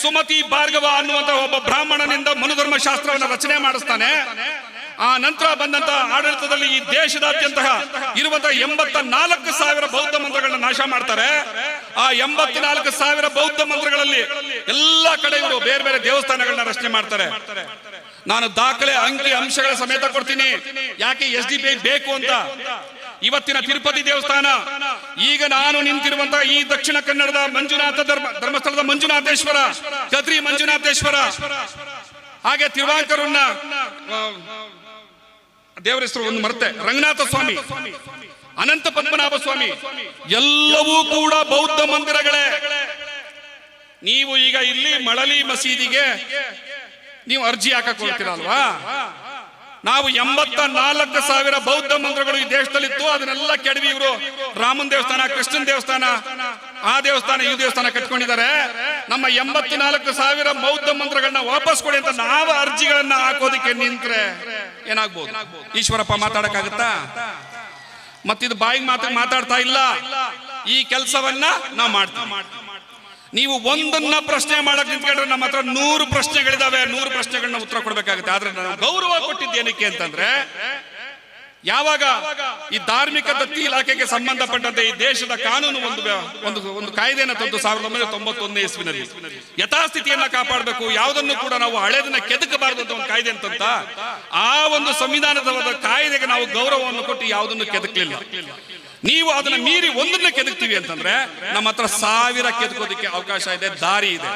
ಸುಮತಿ ಭಾರ್ಗವ ಅನ್ನುವಂತ ಒಬ್ಬ ಬ್ರಾಹ್ಮಣನಿಂದ ಮನುಧರ್ಮ ಶಾಸ್ತ್ರವನ್ನು ರಚನೆ ಮಾಡಿಸ್ತಾನೆ. ಆ ನಂತರ ಬಂದಂತ ಆಡಳಿತದಲ್ಲಿ ಈ ದೇಶದಾದ್ಯಂತ ಇರುವಂತಹ 84,000 ಬೌದ್ಧ ಮಂದಿರಗಳನ್ನ ನಾಶ ಮಾಡ್ತಾರೆ. ಆ 84,000 ಬೌದ್ಧ ಮಂದಿರಗಳಲ್ಲಿ ಎಲ್ಲಾ ಕಡೆ ಇವರು ಬೇರೆ ಬೇರೆ ದೇವಸ್ಥಾನಗಳನ್ನ ರಚನೆ ಮಾಡ್ತಾರೆ. ನಾನು ದಾಖಲೆ ಅಂಕಿ ಅಂಶಗಳ ಸಮೇತ ಕೊಡ್ತೀನಿ ಯಾಕೆ SGPI ಬೇಕು ಅಂತ. ಇವತ್ತಿನ ತಿರುಪತಿ ದೇವಸ್ಥಾನ, ಈಗ ನಾನು ನಿಂತಿರುವಂತಹ ಈ ದಕ್ಷಿಣ ಕನ್ನಡದ ಮಂಜುನಾಥ ಧರ್ಮಸ್ಥಳದ ಮಂಜುನಾಥೇಶ್ವರ, ಕದ್ರಿ ಮಂಜುನಾಥೇಶ್ವರ, ಹಾಗೆ ತಿರುವಾಂಕೂರಿನ ದೇವರ ಹೆಸರು ಒಂದು ಮರ್ತೆ, ರಂಗನಾಥ ಸ್ವಾಮಿ, ಅನಂತ ಪದ್ಮನಾಭ ಸ್ವಾಮಿ, ಎಲ್ಲವೂ ಕೂಡ ಬೌದ್ಧ ಮಂದಿರಗಳೇ. ನೀವು ಈಗ ಇಲ್ಲಿ ಮಳಲಿ ಮಸೀದಿಗೆ ನೀವು ಅರ್ಜಿ ಹಾಕಕ್ ಹೋಗ್ತೀರಲ್ವಾ? ನಾವು 84,000 ಬೌದ್ಧ ಮಂದಿರಗಳು ಈ ದೇಶದಲ್ಲಿತ್ತು, ಅದನ್ನೆಲ್ಲ ಕೆಡವಿ ಇವರು ರಾಮನ್ ದೇವಸ್ಥಾನ, ಕೃಷ್ಣನ್ ದೇವಸ್ಥಾನ, ಆ ದೇವಸ್ಥಾನ ಈ ದೇವಸ್ಥಾನ ಕಟ್ಕೊಂಡಿದ್ದಾರೆ. ನಮ್ಮ 84,000 ಬೌದ್ಧ ಮಂದಿರಗಳನ್ನ ವಾಪಸ್ ಕೊಡಿ ಅಂತ ನಾವು ಅರ್ಜಿಗಳನ್ನ ಹಾಕೋದಿಕ್ಕೆ ನಿಂತ್ರೆ ಏನಾಗ್ಬೋದು? ಈಶ್ವರಪ್ಪ ಮಾತಾಡಕ್ಕಾಗತ್ತಾ? ಮತ್ತಿದು ಬಾಯಿಗೆ ಮಾತಾಡ್ತಾ ಇಲ್ಲ. ಈ ಕೆಲಸವನ್ನ ನಾವು ಮಾಡ್ತೀವಿ. ನೀವು ಒಂದನ್ನ ಪ್ರಶ್ನೆ ಮಾಡಕ್ ನಿಂತ್ಕೊಂಡ್ರೆ ನಮ್ಮ ಹತ್ರ 100 ಪ್ರಶ್ನೆಗಳಿದಾವೆ. 100 ಪ್ರಶ್ನೆಗಳನ್ನ ಉತ್ತರ ಕೊಡ್ಬೇಕಾಗುತ್ತೆ. ಆದ್ರೆ ನಾವು ಗೌರವ ಕೊಟ್ಟಿದ್ದು ಏನಕ್ಕೆ ಅಂತಂದ್ರೆ, ಯಾವಾಗ ಈ ಧಾರ್ಮಿಕ ದತ್ತಿ ಇಲಾಖೆಗೆ ಸಂಬಂಧಪಟ್ಟಂತೆ ಈ ದೇಶದ ಕಾನೂನು ಒಂದು ಕಾಯ್ದೆಯನ್ನು ತಂದು 1991ನೇ ಇಸ್ವಿನಲ್ಲಿ ಯಥಾಸ್ಥಿತಿಯನ್ನ ಕಾಪಾಡಬೇಕು, ಯಾವುದನ್ನು ಕೂಡ ನಾವು ಹಳೆದನ್ನ ಕೆದಕಬಾರದು ಅಂತ ಒಂದು ಕಾಯ್ದೆ ಅಂತಂತ, ಆ ಒಂದು ಸಂವಿಧಾನದ ಕಾಯ್ದೆಗೆ ನಾವು ಗೌರವವನ್ನು ಕೊಟ್ಟು ಯಾವುದನ್ನು ಕೆದಕಲಿಲ್ಲ. ನೀವು ಅದನ್ನ ಮೀರಿ ಒಂದನ್ನ ಕೆದಕ್ತೀವಿ ಅಂತಂದ್ರೆ ನಮ್ಮ ಹತ್ರ 1000 ಕೆದಕೋದಕ್ಕೆ ಅವಕಾಶ ಇದೆ, ದಾರಿ ಇದೆ.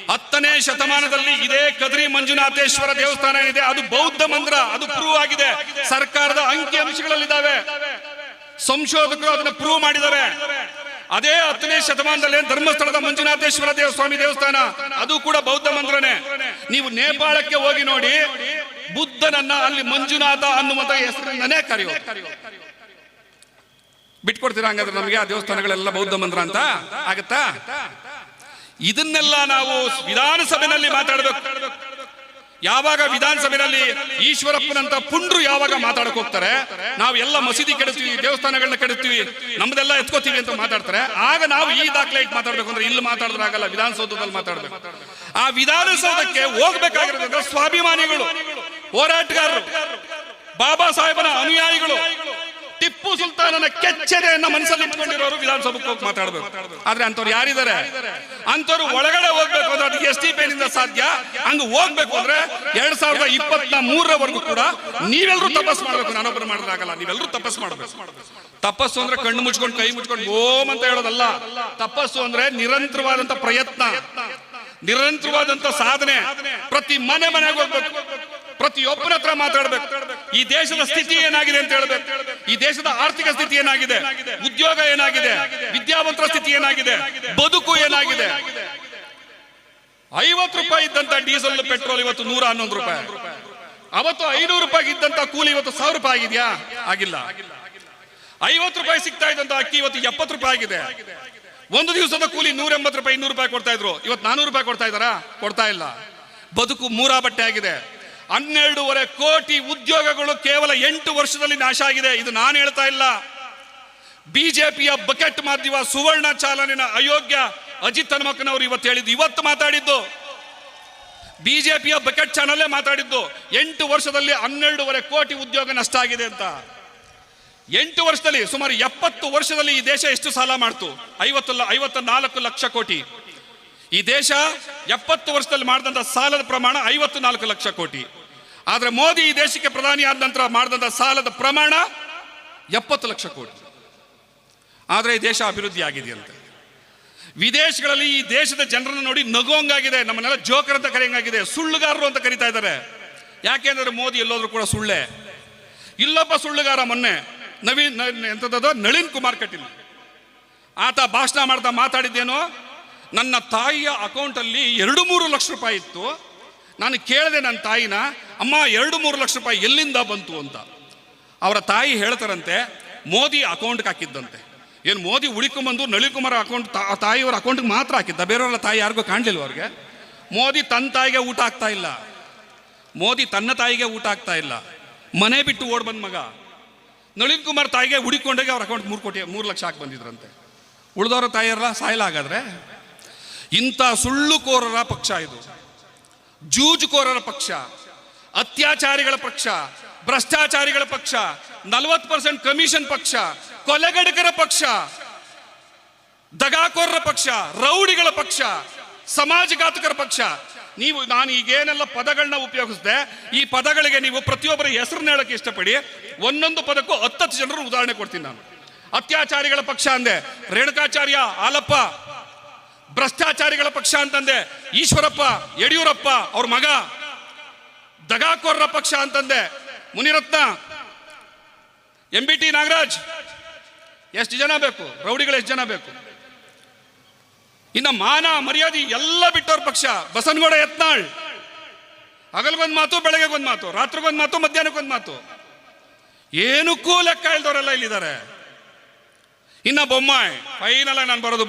10ನೇ ಶತಮಾನದಲ್ಲಿ ಇದೇ ಕದ್ರಿ ಮಂಜುನಾಥೇಶ್ವರ ದೇವಸ್ಥಾನ ಏನಿದೆ ಅದು ಬೌದ್ಧ ಮಂದಿರ, ಅದು ಪ್ರೂವ್ ಆಗಿದೆ. ಸರ್ಕಾರದ ಅಂಕಿ ಅಂಶಗಳಲ್ಲಿದ್ದಾವೆ, ಸಂಶೋಧಕರು ಅದನ್ನ ಪ್ರೂವ್ ಮಾಡಿದ್ದಾರೆ. ಅದೇ 10ನೇ ಶತಮಾನದಲ್ಲಿ ಧರ್ಮಸ್ಥಳದ ಮಂಜುನಾಥೇಶ್ವರ ಸ್ವಾಮಿ ದೇವಸ್ಥಾನ ಅದು ಕೂಡ ಬೌದ್ಧ ಮಂದಿರನೇ. ನೀವು ನೇಪಾಳಕ್ಕೆ ಹೋಗಿ ನೋಡಿ, ಬುದ್ಧನನ್ನ ಅಲ್ಲಿ ಮಂಜುನಾಥ ಅನ್ನುವಂತ ಹೆಸರಿನನ್ನೇ ಕರೆಯೋದು. ಬಿಟ್ಕೊಡ್ತೀರಾ ಹಂಗಾದ್ರೆ ನಮಗೆ ಆ ದೇವಸ್ಥಾನಗಳೆಲ್ಲ ಬೌದ್ಧ ಮಂದಿರ ಅಂತ ಆಗತ್ತಾ? ಇದನ್ನೆಲ್ಲ ನಾವು ವಿಧಾನಸಭೆಯಲ್ಲಿ ಮಾತಾಡಬೇಕು. ಯಾವಾಗ ವಿಧಾನಸಭೆಯಲ್ಲಿ ಈಶ್ವರಪ್ಪನಂತ ಪುಂಡ್ರು ಯಾವಾಗ ಮಾತಾಡಕ್ ಹೋಗ್ತಾರೆ, ನಾವು ಎಲ್ಲ ಮಸೀದಿ ಕೆಡುತ್ತೀವಿ, ದೇವಸ್ಥಾನಗಳನ್ನ ಕೆಡುತ್ತೀವಿ, ನಮ್ದೆಲ್ಲ ಎತ್ಕೋತೀವಿ ಅಂತ ಮಾತಾಡ್ತಾರೆ, ಆಗ ನಾವು ಈ ದಾಖಲೆ ಇಟ್ಟು ಮಾತಾಡ್ಬೇಕು ಅಂದ್ರೆ ಇಲ್ಲಿ ಮಾತಾಡಿದ್ರಾಗಲ್ಲ, ವಿಧಾನಸೌಧದಲ್ಲಿ ಮಾತಾಡ್ಬೇಕು. ಆ ವಿಧಾನಸೌಧಕ್ಕೆ ಹೋಗ್ಬೇಕಾಗಿರೋದ್ರಿಂದ ಸ್ವಾಭಿಮಾನಿಗಳು, ಹೋರಾಟಗಾರರು, ಬಾಬಾ ಸಾಹೇಬನ ಅನುಯಾಯಿಗಳು, ಟಿಪ್ಪು ಸುಲ್ತಾನನ ಕೆಚ್ಚೆದೆಯನ್ನ ಮನಸ್ಸಲ್ಲಿ ಇಟ್ಕೊಂಡಿರೋರು ವಿಧಾನಸಭೆಗೆ ಹೋಗಿ ಮಾತಾಡಬೇಕು. ಆದ್ರೆ ಅಂತವ್ರು ಯಾರಿದ್ದಾರೆ? ಅಂತವ್ರು ಒಳಗಡೆ ಹೋಗ್ಬೇಕು ಅಂದ್ರೆ ಅದು SGPI ನಿಂದ ಸಾಧ್ಯ. ಹಂಗ ಹೋಗ್ಬೇಕು ಅಂದ್ರೆ 2023ರವರೆಗೂ ಕೂಡ ನೀವೆಲ್ಲರೂ ತಪಸ್ ಮಾಡ್ಬೇಕು. ನಾನೊಬ್ಬರು ಮಾಡೋದಾಗಲ್ಲ, ನೀವೆಲ್ಲರೂ ತಪಸ್ ಮಾಡ್ಬೇಕು. ತಪಸ್ಸು ಅಂದ್ರೆ ಕಣ್ಣು ಮುಚ್ಕೊಂಡು ಕೈ ಮುಚ್ಕೊಂಡು ಓಂ ಅಂತ ಹೇಳೋದಲ್ಲ. ತಪಸ್ಸು ಅಂದ್ರೆ ನಿರಂತರವಾದಂತ ಪ್ರಯತ್ನ. ನಿರಂತರವಾದಂತ ಸಾಧನೆ. ಪ್ರತಿ ಮನೆಗೆ ಹೋಗ್ಬೇಕು, ಪ್ರತಿಯೊಬ್ಬರ ಹತ್ರ ಮಾತಾಡ್ಬೇಕು. ಈ ದೇಶದ ಸ್ಥಿತಿ ಏನಾಗಿದೆ ಅಂತ ಹೇಳ್ಬೇಕು. ಈ ದೇಶದ ಆರ್ಥಿಕ ಸ್ಥಿತಿ ಏನಾಗಿದೆ, ಉದ್ಯೋಗ ಏನಾಗಿದೆ, ವಿದ್ಯಾವಂತರ ಸ್ಥಿತಿ ಏನಾಗಿದೆ, ಬದುಕು ಏನಾಗಿದೆ. 50 ರೂಪಾಯಿ ಇದ್ದಂತ ಡೀಸೆಲ್ ಪೆಟ್ರೋಲ್ ಇವತ್ತು 111 ರೂಪಾಯಿ. ಅವತ್ತು 500 ರೂಪಾಯಿ ಇದ್ದಂತ ಕೂಲಿ ಇವತ್ತು 1000 ರೂಪಾಯಿ ಆಗಿದೆಯಾ? ಆಗಿಲ್ಲ. 50 ರೂಪಾಯಿ ಸಿಗ್ತಾ ಇದ್ದಂತ ಅಕ್ಕಿ ಇವತ್ತು 70 ರೂಪಾಯಿ ಆಗಿದೆ. ಒಂದು ದಿವಸದ ಕೂಲಿ 180 ರೂಪಾಯಿ 200 ರೂಪಾಯಿ ಕೊಡ್ತಾ ಇದ್ರು, ಇವತ್ತು 400 ರೂಪಾಯಿ ಕೊಡ್ತಾ ಇದ್ದಾರಾ? ಕೊಡ್ತಾ ಇಲ್ಲ. ಬದುಕು ಮೂರಾಬಟ್ಟೆ ಆಗಿದೆ. 12.5 ಕೋಟಿ ಉದ್ಯೋಗಗಳು ಕೇವಲ 8 ವರ್ಷದಲ್ಲಿ ನಾಶ ಆಗಿದೆ. ಇದು ನಾನು ಹೇಳ್ತಾ ಇಲ್ಲ, ಬಿಜೆಪಿಯ ಬಕೆಟ್ ಮಾಧ್ಯಮ ಸುವರ್ಣ ಚಾಲನೆಯ ಅಯೋಗ್ಯ ಅಜಿತ್ ಹನುಮಕ್ಕನವರು ಇವತ್ತು ಮಾತಾಡಿದ್ದು. ಬಿಜೆಪಿಯ ಬಕೆಟ್ ಚಾನಲ್ಲೇ ಮಾತಾಡಿದ್ದು 8 ವರ್ಷದಲ್ಲಿ 12.5 ಕೋಟಿ ಉದ್ಯೋಗ ನಷ್ಟ ಆಗಿದೆ ಅಂತ. 8 ವರ್ಷದಲ್ಲಿ ಸುಮಾರು 70 ವರ್ಷದಲ್ಲಿ ಈ ದೇಶ ಎಷ್ಟು ಸಾಲ ಮಾಡ್ತು? 54 ಲಕ್ಷ ಕೋಟಿ. ಈ ದೇಶ 70 ವರ್ಷದಲ್ಲಿ ಮಾಡಿದಂತ ಸಾಲದ ಪ್ರಮಾಣ 54 ಲಕ್ಷ ಕೋಟಿ. ಆದ್ರೆ ಮೋದಿ ಈ ದೇಶಕ್ಕೆ ಪ್ರಧಾನಿ ಆದ ನಂತರ ಮಾಡಿದಂತ ಸಾಲದ ಪ್ರಮಾಣ 70 ಲಕ್ಷ ಕೋಟಿ. ಆದ್ರೆ ಈ ದೇಶ ಅಭಿವೃದ್ಧಿ ಆಗಿದೆಯಂತೆ. ವಿದೇಶಗಳಲ್ಲಿ ಈ ದೇಶದ ಜನರನ್ನು ನೋಡಿ ನಗುವಂಗಾಗಿದೆ, ನಮ್ಮನ್ನೆಲ್ಲ ಜೋಕರ್ ಅಂತ ಕರೆಯಂಗಾಗಿದೆ, ಸುಳ್ಳುಗಾರರು ಅಂತ ಕರೀತಾ ಇದ್ದಾರೆ. ಯಾಕೆಂದ್ರೆ ಮೋದಿ ಎಲ್ಲೋದ್ರು ಕೂಡ ಸುಳ್ಳೆ. ಇಲ್ಲೊಬ್ಬ ಸುಳ್ಳುಗಾರ ಮೊನ್ನೆ ನಳಿನ್ ಕುಮಾರ್ ಕಟೀಲ್, ಆತ ಭಾಷಣ ಮಾಡ್ತಾ ಮಾತಾಡಿದ್ದೇನೋ, ನನ್ನ ತಾಯಿಯ ಅಕೌಂಟ್ ಅಲ್ಲಿ 2-3 ಲಕ್ಷ ರೂಪಾಯಿ ಇತ್ತು. ನಾನು ಕೇಳಿದೆ ನನ್ನ ತಾಯಿನ, ಅಮ್ಮ 2-3 ಲಕ್ಷ ರೂಪಾಯಿ ಎಲ್ಲಿಂದ ಬಂತು ಅಂತ. ಅವರ ತಾಯಿ ಹೇಳ್ತಾರಂತೆ, ಮೋದಿ ಅಕೌಂಟ್ಗೆ ಹಾಕಿದ್ದಂತೆ. ಏನು ಮೋದಿ ಹುಡುಕೊಂಡ್ಬಂದು ನಳಿನ್ ಕುಮಾರ್ ಅಕೌಂಟ್ ತಾಯಿಯವರ ಅಕೌಂಟ್ಗೆ ಮಾತ್ರ ಹಾಕಿದ್ದ, ಬೇರೆಯವರ ತಾಯಿ ಯಾರಿಗೂ ಕಾಣಲಿಲ್ಲ ಅವ್ರಿಗೆ. ಮೋದಿ ತನ್ನ ತಾಯಿಗೆ ಊಟ ಆಗ್ತಾ ಇಲ್ಲ, ಮೋದಿ ತನ್ನ ತಾಯಿಗೆ ಊಟ ಆಗ್ತಾ ಇಲ್ಲ. ಮನೆ ಬಿಟ್ಟು ಓಡ್ ಬಂದ ಮಗ ನಳಿನ್ ಕುಮಾರ್ ತಾಯಿಗೆ ಹುಡುಕೊಂಡಾಗ ಅವ್ರ ಅಕೌಂಟ್ 3 ಲಕ್ಷ ಹಾಕಿ ಬಂದಿದ್ರಂತೆ. ಉಳಿದವರ ತಾಯಿಯಲ್ಲ ಸಾಯಿಲ್ಲ. ಹಾಗಾದ್ರೆ ಇಂಥ ಸುಳ್ಳುಕೋರರ ಪಕ್ಷ ಇದು, ಜೂಜುಕೋರರ ಪಕ್ಷ, ಅತ್ಯಾಚಾರಿಗಳ ಪಕ್ಷ, ಭ್ರಷ್ಟಾಚಾರಿಗಳ ಪಕ್ಷ, 40% ಕಮಿಷನ್ ಪಕ್ಷ, ಕೊಲೆಗಡಕರ ಪಕ್ಷ, ದಗಾಕೋರರ ಪಕ್ಷ, ರೌಡಿಗಳ ಪಕ್ಷ, ಸಮಾಜಘಾತಕರ ಪಕ್ಷ. ನಾನು ಈಗೇನೆಲ್ಲ ಪದಗಳನ್ನ ಉಪಯೋಗಿಸಿದೆ, ಈ ಪದಗಳಿಗೆ ನೀವು ಪ್ರತಿಯೊಬ್ಬರ ಹೆಸರನ್ನ ಹೇಳಕ್ಕೆ ಇಷ್ಟಪಡಿ. ಒಂದೊಂದು ಪದಕ್ಕೂ 10 ಜನರು ಉದಾಹರಣೆ ಕೊಡ್ತೀನಿ ನಾನು. ಅತ್ಯಾಚಾರಿಗಳ ಪಕ್ಷ ಅಂದೆ ರೇಣುಕಾಚಾರ್ಯ ಹಾಲಪ್ಪ, ಭ್ರಷ್ಟಾಚಾರಿಗಳ ಪಕ್ಷ ಅಂತಂದೆ ಈಶ್ವರಪ್ಪ ಯಡಿಯೂರಪ್ಪ ಅವ್ರ ಮಗ, ದಗಾಕೋರರ ಪಕ್ಷ ಅಂತಂದೆ ಮುನಿರತ್ನ, MBT ನಾಗರಾಜ್. ಎಷ್ಟು ಜನ ಬೇಕು? ರೌಡಿಗಳು ಎಷ್ಟು ಜನ ಬೇಕು? ಇನ್ನು ಮಾನ ಮರ್ಯಾದೆ ಎಲ್ಲ ಬಿಟ್ಟವ್ರ ಪಕ್ಷ ಬಸನಗೌಡ ಯತ್ನಾಳ್. ಹಗಲ್ಗೊಂದು ಮಾತು, ಬೆಳಗ್ಗೆಗೊಂದು ಮಾತು, ರಾತ್ರಿಗೊಂದು ಮಾತು, ಮಧ್ಯಾಹ್ನಕ್ಕೊಂದು ಮಾತು, ಏನಕ್ಕೂ ಲೆಕ್ಕ ಇಲ್ದವರೆಲ್ಲ ಇಲ್ಲಿದ್ದಾರೆ. ಇನ್ನ ಬೊಮ್ಮಾಯಿ, ಫೈನಲ್ ಆಗಿ ನಾನು ಬರೋದು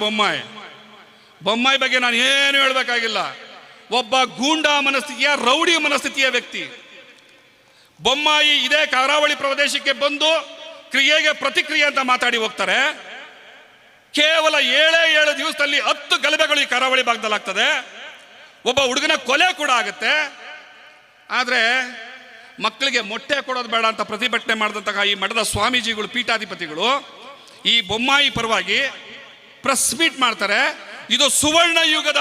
ಬೊಮ್ಮಾಯಿ ಬಗ್ಗೆ ನಾನು ಏನು ಹೇಳಬೇಕಾಗಿಲ್ಲ. ಒಬ್ಬ ಗೂಂಡಾ ಮನಸ್ಥಿತಿಯ, ರೌಡಿ ಮನಸ್ಥಿತಿಯ ವ್ಯಕ್ತಿ ಬೊಮ್ಮಾಯಿ. ಇದೇ ಕರಾವಳಿ ಪ್ರದೇಶಕ್ಕೆ ಬಂದು ಕ್ರಿಯೆಗೆ ಪ್ರತಿಕ್ರಿಯೆ ಅಂತ ಮಾತಾಡಿ ಹೋಗ್ತಾರೆ. ಕೇವಲ 7 ದಿವಸದಲ್ಲಿ 10 ಗಲಭೆಗಳು ಈ ಕರಾವಳಿ ಭಾಗದಲ್ಲಿ ಆಗ್ತದೆ. ಒಬ್ಬ ಹುಡುಗನ ಕೊಲೆ ಕೂಡ ಆಗುತ್ತೆ. ಆದ್ರೆ ಮಕ್ಕಳಿಗೆ ಮೊಟ್ಟೆ ಕೊಡೋದು ಬೇಡ ಅಂತ ಪ್ರತಿಭಟನೆ ಮಾಡಿದಂತಹ ಈ ಮಠದ ಸ್ವಾಮೀಜಿಗಳು, ಪೀಠಾಧಿಪತಿಗಳು ಈ ಬೊಮ್ಮಾಯಿ ಪರವಾಗಿ ಪ್ರೆಸ್ ಮೀಟ್ ಮಾಡ್ತಾರೆ. ಇದು ಸುವರ್ಣ ಯುಗದ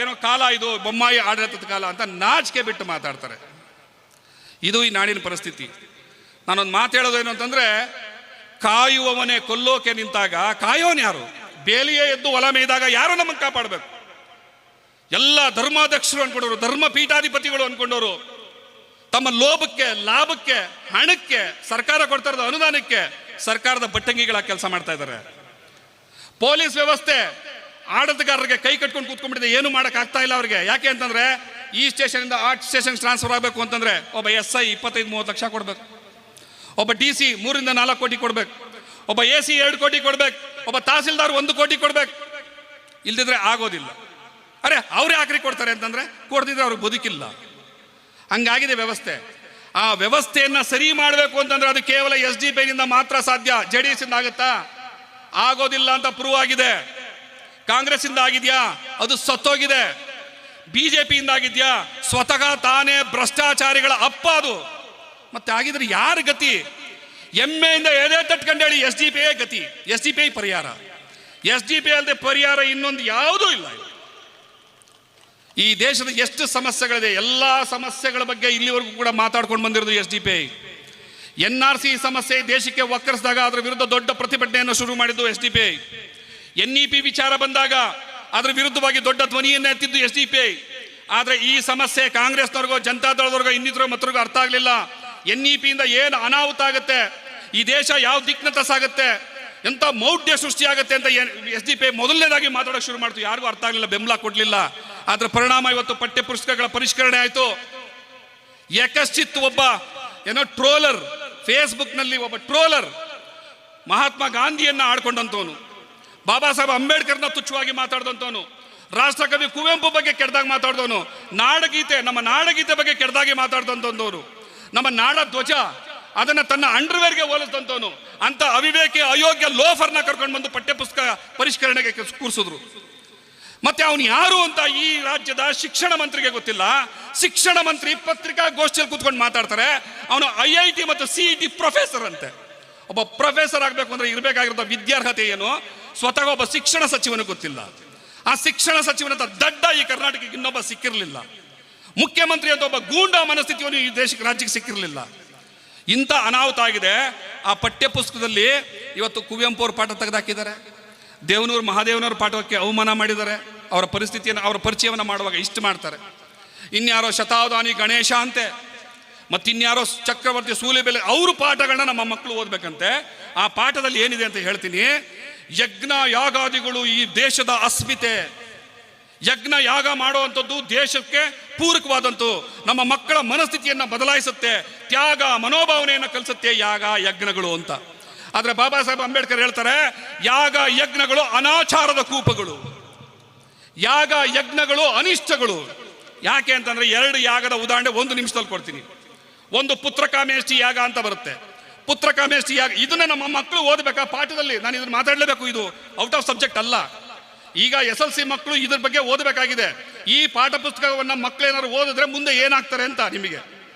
ಏನೋ ಕಾಲ, ಇದು ಬೊಮ್ಮಾಯಿ ಆಡಳಿತದ ಕಾಲ ಅಂತ ನಾಚಿಕೆ ಬಿಟ್ಟು ಮಾತಾಡ್ತಾರೆ. ಇದು ಈ ನಾಡಿನ ಪರಿಸ್ಥಿತಿ. ನಾನೊಂದು ಮಾತು ಹೇಳೋದು ಏನು ಅಂತಂದ್ರೆ, ಕಾಯುವವನೇ ಕೊಲ್ಲೋಕೆ ನಿಂತಾಗ ಕಾಯೋನ್ ಯಾರು? ಬೇಲಿಯೇ ಎದ್ದು ಹೊಲ ಮೇಯ್ದಾಗ ಯಾರು ನಮ್ಮನ್ನು ಕಾಪಾಡಬೇಕು? ಎಲ್ಲ ಧರ್ಮಾಧ್ಯಕ್ಷರು ಅನ್ಕೊಂಡವರು, ಧರ್ಮ ಪೀಠಾಧಿಪತಿಗಳು ಅನ್ಕೊಂಡವರು ತಮ್ಮ ಲೋಭಕ್ಕೆ, ಲಾಭಕ್ಕೆ, ಹಣಕ್ಕೆ, ಸರ್ಕಾರ ಕೊಡ್ತಾ ಇರೋದು ಅನುದಾನಕ್ಕೆ ಸರ್ಕಾರದ ಬಟ್ಟಂಗಿಗಳ ಕೆಲಸ ಮಾಡ್ತಾ ಇದ್ದಾರೆ. ಪೊಲೀಸ್ ವ್ಯವಸ್ಥೆ ಆಡಳಿತಗಾರರಿಗೆ ಕೈ ಕಟ್ಕೊಂಡು ಕೂತ್ಕೊಂಡ್ಬಿಟ್ಟಿದೆ, ಏನು ಮಾಡಕ್ ಆಗ್ತಾ ಇಲ್ಲ ಅವ್ರಿಗೆ. ಯಾಕೆ ಅಂತಂದ್ರೆ ಈ ಸ್ಟೇಷನ್ ಇಂದ ಆ ಸ್ಟೇಷನ್ ಟ್ರಾನ್ಸ್ಫರ್ ಆಗಬೇಕು ಅಂತಂದ್ರೆ ಒಬ್ಬ SI 25-30 ಲಕ್ಷ ಕೊಡ್ಬೇಕು, ಒಬ್ಬ DC 3-4 ಕೋಟಿ ಕೊಡ್ಬೇಕು, ಒಬ್ಬ AC 2 ಕೋಟಿ ಕೊಡ್ಬೇಕು, ಒಬ್ಬ ತಹಸೀಲ್ದಾರ್ 1 ಕೋಟಿ ಕೊಡ್ಬೇಕು. ಇಲ್ದಿದ್ರೆ ಆಗೋದಿಲ್ಲ. ಅರೆ ಅವ್ರೇ ಆಕ್ರಿ ಕೊಡ್ತಾರೆ ಅಂತಂದ್ರೆ ಕೊಡ್ತಿದ್ರೆ ಅವ್ರಿಗೆ ಬದುಕಿಲ್ಲ. ಹಂಗಾಗಿದೆ ವ್ಯವಸ್ಥೆ. ಆ ವ್ಯವಸ್ಥೆಯನ್ನ ಸರಿ ಮಾಡಬೇಕು ಅಂತಂದ್ರೆ ಅದು ಕೇವಲ SDPI ನಿಂದ ಮಾತ್ರ ಸಾಧ್ಯ. JDS ಇಂದ ಆಗುತ್ತಾ? ಆಗೋದಿಲ್ಲ ಅಂತ ಪ್ರೂವ್ ಆಗಿದೆ. ಕಾಂಗ್ರೆಸ್ ಇಂದ ಆಗಿದ್ಯಾ? ಅದು ಸತ್ತೋಗಿದೆ. BJP ಇಂದ ಆಗಿದ್ಯಾ? ಸ್ವತಃ ತಾನೇ ಭ್ರಷ್ಟಾಚಾರಿಗಳ ಅಪ್ಪ ಅದು. ಮತ್ತೆ ಆಗಿದ್ರೆ ಯಾರ ಗತಿ? ಎಮ್ಮೆಯಿಂದ ಎದೆ ತಟ್ಕೊಂಡು ಹೇಳಿ SDPI ಗತಿ, SDPI ಪರಿಹಾರ. SDPI ಅಲ್ಲದೆ ಪರಿಹಾರ ಇನ್ನೊಂದು ಯಾವುದೂ ಇಲ್ಲ. ಈ ದೇಶದ ಎಷ್ಟು ಸಮಸ್ಯೆಗಳಿದೆ, ಎಲ್ಲಾ ಸಮಸ್ಯೆಗಳ ಬಗ್ಗೆ ಇಲ್ಲಿವರೆಗೂ ಕೂಡ ಮಾತಾಡ್ಕೊಂಡು ಬಂದಿರೋದು SDPI. NRC ಸಮಸ್ಯೆ ದೇಶಕ್ಕೆ ವಕ್ಕರಿಸಿದಾಗ ಅದರ ವಿರುದ್ಧ ದೊಡ್ಡ ಪ್ರತಿಭಟನೆಯನ್ನು ಶುರು ಮಾಡಿದ್ದು SDPI. NEP ವಿಚಾರ ಬಂದಾಗ ಅದ್ರ ವಿರುದ್ಧವಾಗಿ ದೊಡ್ಡ ಧ್ವನಿಯನ್ನ ಎತ್ತಿದ್ದು SDPI. ಆದ್ರೆ ಈ ಸಮಸ್ಯೆ ಕಾಂಗ್ರೆಸ್ನವ್ರಿಗೋ ಜನತಾದಳದವ್ರಿಗೋ ಇನ್ನಿತರೋ ಮತ್ತರಿಗೋ ಅರ್ಥ ಆಗ್ಲಿಲ್ಲ. NEP ಇಂದ ಏನು ಅನಾಹುತ ಆಗುತ್ತೆ, ಈ ದೇಶ ಯಾವ ದಿಕ್ಕಿನತ್ತ ಸಾಗುತ್ತೆ, ಎಂತ ಮೌಢ್ಯ ಸೃಷ್ಟಿಯಾಗುತ್ತೆ ಅಂತ SDPI ಮೊದಲನೇದಾಗಿ ಮಾತಾಡೋಕೆ ಶುರು ಮಾಡ್ತು. ಯಾರಿಗೂ ಅರ್ಥ ಆಗಲಿಲ್ಲ, ಬೆಂಬಲ ಕೊಡ್ಲಿಲ್ಲ. ಆದ್ರ ಪರಿಣಾಮ ಇವತ್ತು ಪಠ್ಯ ಪುಸ್ತಕಗಳ ಪರಿಷ್ಕರಣೆ ಆಯ್ತು. ಯಕಶ್ಚಿತ್ ಒಬ್ಬ ಟ್ರೋಲರ್, ಫೇಸ್ಬುಕ್ ನಲ್ಲಿ ಒಬ್ಬ ಟ್ರೋಲರ್ ಮಹಾತ್ಮ ಗಾಂಧಿಯನ್ನ ಆಡ್ಕೊಂಡಂತವನು, ಬಾಬಾ ಸಾಹೇಬ್ ಅಂಬೇಡ್ಕರ್ನ ತುಚ್ಛವಾಗಿ ಮಾತಾಡಿದಂತವನು, ರಾಷ್ಟ್ರಕವಿ ಕುವೆಂಪು ಬಗ್ಗೆ ಕೆಟ್ಟದಾಗಿ ಮಾತಾಡಿದವನು, ನಾಡಗೀತೆ ನಮ್ಮ ನಾಡಗೀತೆ ಬಗ್ಗೆ ಕೆಟ್ಟದಾಗಿ ಮಾತಾಡಿದಂತವನು, ನಮ್ಮ ನಾಡ ಧ್ವಜ ಅದನ್ನ ತನ್ನ ಅಂಡರ್ವೇರ್ಗೆ ಹೋಲಿಸಿದಂತವನು, ಅಂತ ಅವಿವೇಕಿ ಅಯೋಗ್ಯ ಲೋಫರ್ನ ಕರ್ಕೊಂಡು ಬಂದು ಪಠ್ಯಪುಸ್ತಕ ಪರಿಷ್ಕರಣೆಗೆ ಕೂರಿಸಿದ್ರು. ಮತ್ತೆ ಅವನು ಯಾರು ಅಂತ ಈ ರಾಜ್ಯದ ಶಿಕ್ಷಣ ಮಂತ್ರಿಗೆ ಗೊತ್ತಿಲ್ಲ. ಶಿಕ್ಷಣ ಮಂತ್ರಿ ಪತ್ರಿಕಾಗೋಷ್ಠಿಯಲ್ಲಿ ಕೂತ್ಕೊಂಡು ಮಾತಾಡ್ತಾರೆ. ಅವನು IIT ಮತ್ತು CET ಪ್ರೊಫೆಸರ್ ಅಂತೆ. ಒಬ್ಬ ಪ್ರೊಫೆಸರ್ ಆಗಬೇಕು ಅಂದ್ರೆ ಇರಬೇಕಾಗಿರೋ ವಿದ್ಯಾರ್ಹತೆ ಏನು ಸ್ವತಃ ಒಬ್ಬ ಶಿಕ್ಷಣ ಸಚಿವನು ಗೊತ್ತಿಲ್ಲ. ಆ ಶಿಕ್ಷಣ ಸಚಿವನಂತ ದಡ್ಡ ಈ ಕರ್ನಾಟಕಕ್ಕೆ ಇನ್ನೊಬ್ಬ ಸಿಕ್ಕಿರಲಿಲ್ಲ. ಮುಖ್ಯಮಂತ್ರಿ ಅಂತ ಒಬ್ಬ ಗೂಂಡಾ ಮನಸ್ಥಿತಿಯನ್ನು ಈ ದೇಶಕ್ಕೆ ರಾಜ್ಯಕ್ಕೆ ಸಿಕ್ಕಿರಲಿಲ್ಲ. ಇಂಥ ಅನಾಹುತ ಆಗಿದೆ. ಆ ಪಠ್ಯ ಪುಸ್ತಕದಲ್ಲಿ ಇವತ್ತು ಕುವೆಂಪು ಅವ್ರ ಪಾಠ ತೆಗೆದಾಕಿದ್ದಾರೆ, ದೇವನೂರು ಮಹಾದೇವನವ್ರ ಪಾಠಕ್ಕೆ ಅವಮಾನ ಮಾಡಿದ್ದಾರೆ. ಅವರ ಪರಿಸ್ಥಿತಿಯನ್ನು ಅವರ ಪರಿಚಯವನ್ನು ಮಾಡುವಾಗ ಇಷ್ಟು ಮಾಡ್ತಾರೆ. ಇನ್ಯಾರೋ ಶತಾವಧಾನಿ ಗಣೇಶ ಅಂತೆ, ಮತ್ತಿನ್ಯಾರೋ ಚಕ್ರವರ್ತಿ ಸೂಲಿಬೆಲೆ ಅವ್ರ ಪಾಠಗಳನ್ನ ನಮ್ಮ ಮಕ್ಕಳು ಓದ್ಬೇಕಂತೆ. ಆ ಪಾಠದಲ್ಲಿ ಏನಿದೆ ಅಂತ ಹೇಳ್ತೀನಿ. ಯಜ್ಞ ಯಾಗಾದಿಗಳು ಈ ದೇಶದ ಅಸ್ಮಿತೆ. ಯಜ್ಞ ಯಾಗ ಮಾಡುವಂಥದ್ದು ದೇಶಕ್ಕೆ ಪೂರಕವಾದಂತು, ನಮ್ಮ ಮಕ್ಕಳ ಮನಸ್ಥಿತಿಯನ್ನು ಬದಲಾಯಿಸುತ್ತೆ, ತ್ಯಾಗ ಮನೋಭಾವನೆಯನ್ನು ಕಲಿಸುತ್ತೆ ಯಾಗ ಯಜ್ಞಗಳು ಅಂತ. ಆದ್ರೆ ಬಾಬಾ ಸಾಹೇಬ್ ಅಂಬೇಡ್ಕರ್ ಹೇಳ್ತಾರೆ, ಯಾಗ ಯಜ್ಞಗಳು ಅನಾಚಾರದ ಕೂಪಗಳು, ಯಾಗ ಯಜ್ಞಗಳು ಅನಿಷ್ಟಗಳು. ಯಾಕೆ ಅಂತಂದ್ರೆ 2 ಯಾಗದ ಉದಾಹರಣೆ 1 ನಿಮಿಷದಲ್ಲಿ ಕೊಡ್ತೀನಿ. ಒಂದು ಪುತ್ರಕಾಮೇಷ್ಟಿ ಯಾಗ ಅಂತ ಬರುತ್ತೆ. ಪುತ್ರಕಾಮೇಷ್ಟಿ ಯಾಗ ಇದನ್ನ ನಮ್ಮ ಮಕ್ಕಳು ಓದಬೇಕಾ ಪಾಠದಲ್ಲಿ. ನಾನು ಇದನ್ನ ಮಾತಾಡಲೇಬೇಕು, ಇದು ಔಟ್ ಆಫ್ ಸಬ್ಜೆಕ್ಟ್ ಅಲ್ಲ. ಈಗ SLC ಮಕ್ಕಳು ಇದ್ರ ಬಗ್ಗೆ ಓದಬೇಕಾಗಿದೆ. ಈ ಪಾಠ ಪುಸ್ತಕವನ್ನ ಮಕ್ಕಳು ಏನಾದ್ರು ಓದಿದ್ರೆ ಮುಂದೆ ಏನಾಗ್ತಾರೆ ಅಂತ ನಿಮಗೆ.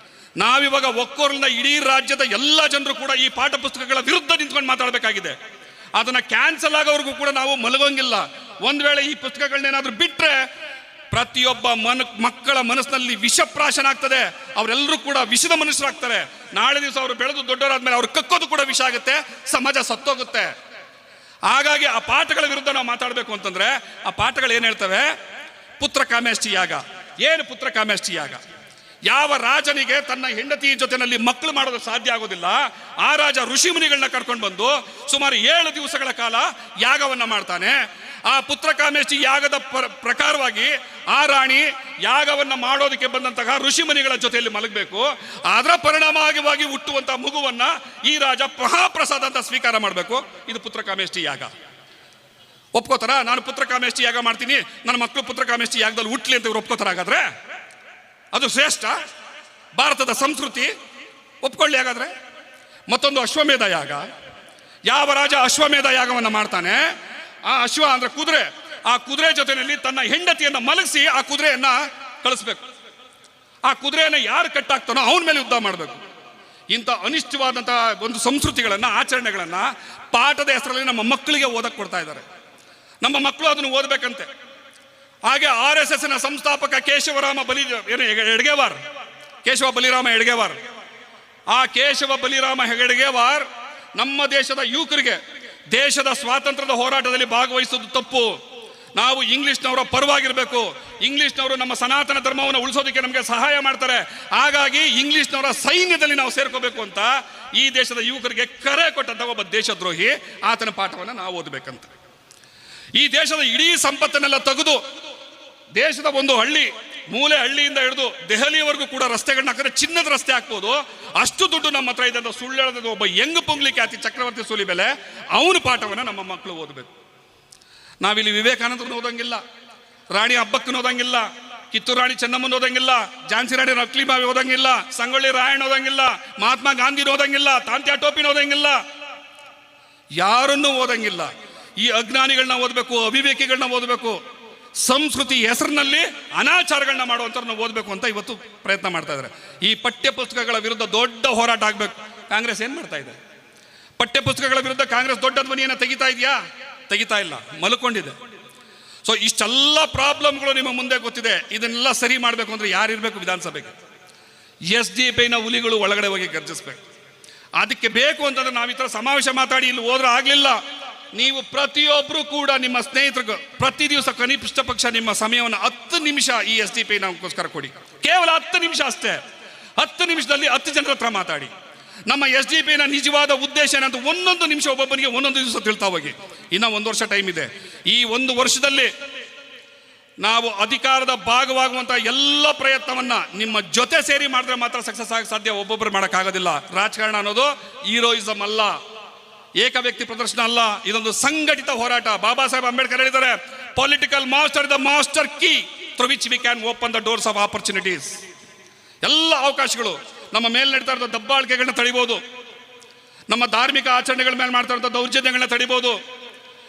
ನಾವಿವಾಗ ಒಕ್ಕೋರ್ಲಿಂದ ಇಡೀ ರಾಜ್ಯದ ಎಲ್ಲ ಜನರು ಕೂಡ ಈ ಪಾಠ ಪುಸ್ತಕಗಳ ವಿರುದ್ಧ ನಿಂತ್ಕೊಂಡು ಮಾತಾಡಬೇಕಾಗಿದೆ. ಅದನ್ನ ಕ್ಯಾನ್ಸಲ್ ಆಗೋವರೆಗೂ ಕೂಡ ನಾವು ಮಲಗೋಂಗಿಲ್ಲ. ಒಂದ್ ವೇಳೆ ಈ ಪುಸ್ತಕಗಳನ್ನೇನಾದ್ರೂ ಬಿಟ್ರೆ ಪ್ರತಿಯೊಬ್ಬ ಮಕ್ಕಳ ಮನಸ್ಸಿನಲ್ಲಿ ವಿಷಪ್ರಾಶನ ಆಗ್ತದೆ. ಅವರೆಲ್ಲರೂ ಕೂಡ ವಿಷದ ಮನುಷ್ಯರಾಗ್ತಾರೆ. ನಾಳೆ ದಿವಸ ಅವರು ಬೆಳೆದು ದೊಡ್ಡವರಾದ್ಮೇಲೆ ಅವ್ರು ಕಕ್ಕೋದು ಕೂಡ ವಿಷ ಆಗುತ್ತೆ, ಸಮಾಜ ಸತ್ತೋಗುತ್ತೆ. ಹಾಗಾಗಿ ಆ ಪಾಠಗಳ ವಿರುದ್ಧ ನಾವು ಮಾತಾಡಬೇಕು ಅಂತಂದ್ರೆ ಆ ಪಾಠಗಳು ಏನ್ ಹೇಳ್ತವೆ? ಪುತ್ರಕಾಮೇಷ್ಟಿ ಯಾಗ. ಏನು ಪುತ್ರಕಾಮೇಷ್ಟಿ ಯಾಗ? ಯಾವ ರಾಜನಿಗೆ ತನ್ನ ಹೆಂಡತಿ ಜೊತೆನಲ್ಲಿ ಮಕ್ಕಳು ಮಾಡೋದು ಸಾಧ್ಯ ಆಗೋದಿಲ್ಲ, ಆ ರಾಜ ಋಷಿ ಮುನಿಗಳನ್ನ ಕರ್ಕೊಂಡು ಬಂದು ಸುಮಾರು 7 ದಿವಸಗಳ ಕಾಲ ಯಾಗವನ್ನ ಮಾಡ್ತಾನೆ. ಆ ಪುತ್ರಕಾಮೇಷ್ಟಿ ಯಾಗದ ಪ್ರಕಾರವಾಗಿ ಆ ರಾಣಿ ಯಾಗವನ್ನ ಮಾಡೋದಕ್ಕೆ ಬಂದಂತಹ ಋಷಿ ಮುನಿಗಳ ಜೊತೆಯಲ್ಲಿ ಮಲಗಬೇಕು. ಅದರ ಪರಿಣಾಮವಾಗಿ ಹುಟ್ಟುವಂತಹ ಮಗುವನ್ನ ಈ ರಾಜ ಮಹಾಪ್ರಸಾದ ಅಂತ ಸ್ವೀಕಾರ ಮಾಡಬೇಕು. ಇದು ಪುತ್ರಕಾಮೇಷ್ಟಿ ಯಾಗ. ಒಪ್ಕೋತಾರ? ನಾನು ಪುತ್ರಕಾಮೇಷ್ಟಿ ಯಾಗ ಮಾಡ್ತೀನಿ, ನನ್ನ ಮಕ್ಕಳು ಪುತ್ರಕಾಮೇಷ್ಟಿ ಯಾಗದಲ್ಲಿ ಹುಟ್ಲಿ ಅಂತ ಇವ್ರು ಒಪ್ಕೋತಾರ? ಹಾಗಾದ್ರೆ ಅದು ಶ್ರೇಷ್ಠ ಭಾರತದ ಸಂಸ್ಕೃತಿ, ಒಪ್ಕೊಳ್ಳಿ ಹಾಗಾದ್ರೆ. ಮತ್ತೊಂದು ಅಶ್ವಮೇಧ ಯಾಗ. ಯಾವ ರಾಜ ಅಶ್ವಮೇಧ ಯಾಗವನ್ನು ಮಾಡ್ತಾನೆ, ಆ ಅಶ್ವ ಅಂದ್ರೆ ಕುದುರೆ, ಆ ಕುದುರೆ ಜೊತೆಯಲ್ಲಿ ತನ್ನ ಹೆಂಡತಿಯನ್ನ ಮಲಗಿಸಿ ಆ ಕುದುರೆಯನ್ನ ಕಳಿಸ್ಬೇಕು. ಆ ಕುದುರೆಯನ್ನ ಯಾರು ಕಟ್ಟಾಕ್ತಾನೋ ಅವನ ಮೇಲೆ ಯುದ್ಧ ಮಾಡಬೇಕು. ಇಂಥ ಅನಿಷ್ಟವಾದಂತಹ ಒಂದು ಸಂಸ್ಕೃತಿಗಳನ್ನ, ಆಚರಣೆಗಳನ್ನ ಪಾಠದ ಹೆಸರಲ್ಲಿ ನಮ್ಮ ಮಕ್ಕಳಿಗೆ ಓದಕ್ಕೆ ಕೊಡ್ತಾ ಇದ್ದಾರೆ. ನಮ್ಮ ಮಕ್ಕಳು ಅದನ್ನು ಓದಬೇಕಂತೆ. ಹಾಗೆ RSS ನ ಸಂಸ್ಥಾಪಕ ಕೇಶವ ಬಲಿರಾಮ ಹೆಡ್ಗೇವಾರ್, ಆ ಕೇಶವ ಬಲಿರಾಮ ಹೆಡ್ಗೇವಾರ್ ನಮ್ಮ ದೇಶದ ಯುವಕರಿಗೆ ದೇಶದ ಸ್ವಾತಂತ್ರ್ಯದ ಹೋರಾಟದಲ್ಲಿ ಭಾಗವಹಿಸೋದು ತಪ್ಪು, ನಾವು ಇಂಗ್ಲಿಷ್ನವರ ಪರವಾಗಿರಬೇಕು, ಇಂಗ್ಲಿಷ್ನವರು ನಮ್ಮ ಸನಾತನ ಧರ್ಮವನ್ನು ಉಳಿಸೋದಕ್ಕೆ ನಮಗೆ ಸಹಾಯ ಮಾಡ್ತಾರೆ, ಹಾಗಾಗಿ ಇಂಗ್ಲಿಷ್ನವರ ಸೈನ್ಯದಲ್ಲಿ ನಾವು ಸೇರ್ಕೋಬೇಕು ಅಂತ ಈ ದೇಶದ ಯುವಕರಿಗೆ ಕರೆ ಕೊಟ್ಟಂತ ಒಬ್ಬ ದೇಶದ್ರೋಹಿ, ಆತನ ಪಾಠವನ್ನು ನಾವು ಓದಬೇಕಂತ. ಈ ದೇಶದ ಇಡೀ ಸಂಪತ್ತನ್ನೆಲ್ಲ ತೆಗೆದು ದೇಶದ ಒಂದು ಹಳ್ಳಿ, ಮೂಲೆ ಹಳ್ಳಿಯಿಂದ ಹಿಡಿದು ದೆಹಲಿಯವರೆಗೂ ಕೂಡ ರಸ್ತೆಗಳನ್ನ ಹಾಕಿದ್ರೆ ಚಿನ್ನದ ರಸ್ತೆ ಹಾಕ್ಬೋದು, ಅಷ್ಟು ದುಡ್ಡು ನಮ್ಮ ಹತ್ರ ಇದೆ ಅಂತ ಸುಳ್ಳು ಹೇಳೋದು ಒಬ್ಬ ಯಂಗ್ ಪುಂಗ್ಲಿ ಖ್ಯಾತಿ ಚಕ್ರವರ್ತಿ ಸೂಲಿಬೆಲೆ, ಅವನ ಪಾಠವನ್ನು ನಮ್ಮ ಮಕ್ಕಳು ಓದಬೇಕು. ನಾವಿಲ್ಲಿ ವಿವೇಕಾನಂದರನ್ನು ಓದಂಗಿಲ್ಲ, ರಾಣಿ ಅಬ್ಬಕ್ಕನ ಓದಂಗಿಲ್ಲ, ಕಿತ್ತೂರು ರಾಣಿ ಚೆನ್ನಮ್ಮನ ಓದಂಗಿಲ್ಲ, ಝಾನ್ಸಿ ರಾಣಿ ಲಕ್ಷ್ಮೀಬಾಯಿ ಓದಂಗಿಲ್ಲ, ಸಂಗೊಳ್ಳಿ ರಾಯಣ್ಣ ಓದಂಗಿಲ್ಲ, ಮಹಾತ್ಮ ಗಾಂಧಿನ ಓದಂಗಿಲ್ಲ, ತಾಂತ್ಯಾ ಟೋಪಿನ ಓದಂಗಿಲ್ಲ, ಯಾರನ್ನೂ ಓದಂಗಿಲ್ಲ. ಈ ಅಜ್ಞಾನಿಗಳನ್ನ ಓದಬೇಕು, ಅವಿವೇಕಿಗಳನ್ನ ಓದಬೇಕು, ಸಂಸ್ಕೃತಿ ಹೆಸರಿನಲ್ಲಿ ಅನಾಚಾರಗಳನ್ನ ಮಾಡುವಂಥವ್ರನ್ನ ಓದಬೇಕು ಅಂತ ಇವತ್ತು ಪ್ರಯತ್ನ ಮಾಡ್ತಾ ಇದ್ದಾರೆ. ಈ ಪಠ್ಯ ಪುಸ್ತಕಗಳ ವಿರುದ್ಧ ದೊಡ್ಡ ಹೋರಾಟ ಆಗಬೇಕು. ಕಾಂಗ್ರೆಸ್ ಏನ್ ಮಾಡ್ತಾ ಇದೆ? ಪಠ್ಯ ಪುಸ್ತಕಗಳ ವಿರುದ್ಧ ಕಾಂಗ್ರೆಸ್ ದೊಡ್ಡ ಧ್ವನಿಯನ್ನು ತೆಗಿತಾ ಇದೆಯಾ? ತೆಗಿತಾ ಇಲ್ಲ, ಮಲ್ಕೊಂಡಿದೆ. ಸೊ ಇಷ್ಟೆಲ್ಲ ಪ್ರಾಬ್ಲಮ್ಗಳು ನಿಮ್ಮ ಮುಂದೆ ಗೊತ್ತಿದೆ. ಇದನ್ನೆಲ್ಲ ಸರಿ ಮಾಡಬೇಕು ಅಂದ್ರೆ ಯಾರಿರ್ಬೇಕು ವಿಧಾನಸಭೆಗೆ? SDPನ ಹುಲಿಗಳು ಒಳಗಡೆ ಹೋಗಿ ಗರ್ಜಿಸ್ಬೇಕು. ಅದಕ್ಕೆ ಬೇಕು ಅಂತಂದ್ರೆ ನಾವು ಈ ಥರ ಸಮಾವೇಶ ಮಾತಾಡಿ ಇಲ್ಲಿ ಹೋದ್ರೆ ಆಗ್ಲಿಲ್ಲ. ನೀವು ಪ್ರತಿಯೊಬ್ಬರು ಕೂಡ ನಿಮ್ಮ ಸ್ನೇಹಿತರಿಗೂ ಪ್ರತಿ ದಿವಸ ಕನಿಷ್ಠ ಪಕ್ಷ ನಿಮ್ಮ ಸಮಯವನ್ನು 10 ನಿಮಿಷ ಈ SDP ನಮಗೋಸ್ಕರ ಕೊಡಿ. ಕೇವಲ 10 ನಿಮಿಷ ಅಷ್ಟೇ. 10 ನಿಮಿಷದಲ್ಲಿ 10 ಜನರ ಹತ್ರ ಮಾತಾಡಿ. ನಮ್ಮ SDP ನಿಜವಾದ ಉದ್ದೇಶ ಏನಂತ ಒಂದೊಂದು ನಿಮಿಷ ಒಬ್ಬೊಬ್ಬನಿಗೆ ಒಂದೊಂದು ದಿವಸ ತಿಳ್ತಾ ಹೋಗಿ. ಇನ್ನ 1 ವರ್ಷ ಟೈಮ್ ಇದೆ. ಈ 1 ವರ್ಷದಲ್ಲಿ ನಾವು ಅಧಿಕಾರದ ಭಾಗವಾಗುವಂತ ಎಲ್ಲ ಪ್ರಯತ್ನವನ್ನ ನಿಮ್ಮ ಜೊತೆ ಸೇರಿ ಮಾಡಿದ್ರೆ ಮಾತ್ರ ಸಕ್ಸಸ್ ಆಗ ಸಾಧ್ಯ. ಒಬ್ಬೊಬ್ಬರು ಮಾಡೋಕ್ಕಾಗೋದಿಲ್ಲ. ರಾಜಕಾರಣ ಅನ್ನೋದು ಹೀರೋಯಿಸಮ್ ಅಲ್ಲ, ಏಕ ವ್ಯಕ್ತಿ ಪ್ರದರ್ಶನ ಅಲ್ಲ, ಇದೊಂದು ಸಂಘಟಿತ ಹೋರಾಟ. ಬಾಬಾ ಸಾಹೇಬ್ ಅಂಬೇಡ್ಕರ್ ಹೇಳಿದ್ದಾರೆ, political master the master key through which we can open the doors of opportunities. ಎಲ್ಲ ಅವಕಾಶಗಳು ನಮ್ಮ ಮೇಲೆ ನಡೀತಾ ಇರೋ ದಬ್ಬಾಳಿಕೆಗಳನ್ನ ತಡಿಬಹುದು, ನಮ್ಮ ಧಾರ್ಮಿಕ ಆಚರಣೆಗಳ ಮೇಲೆ ಮಾಡ್ತಾ ಇರೋ ದೌರ್ಜನ್ಯಗಳನ್ನ ತಡಿಬಹುದು,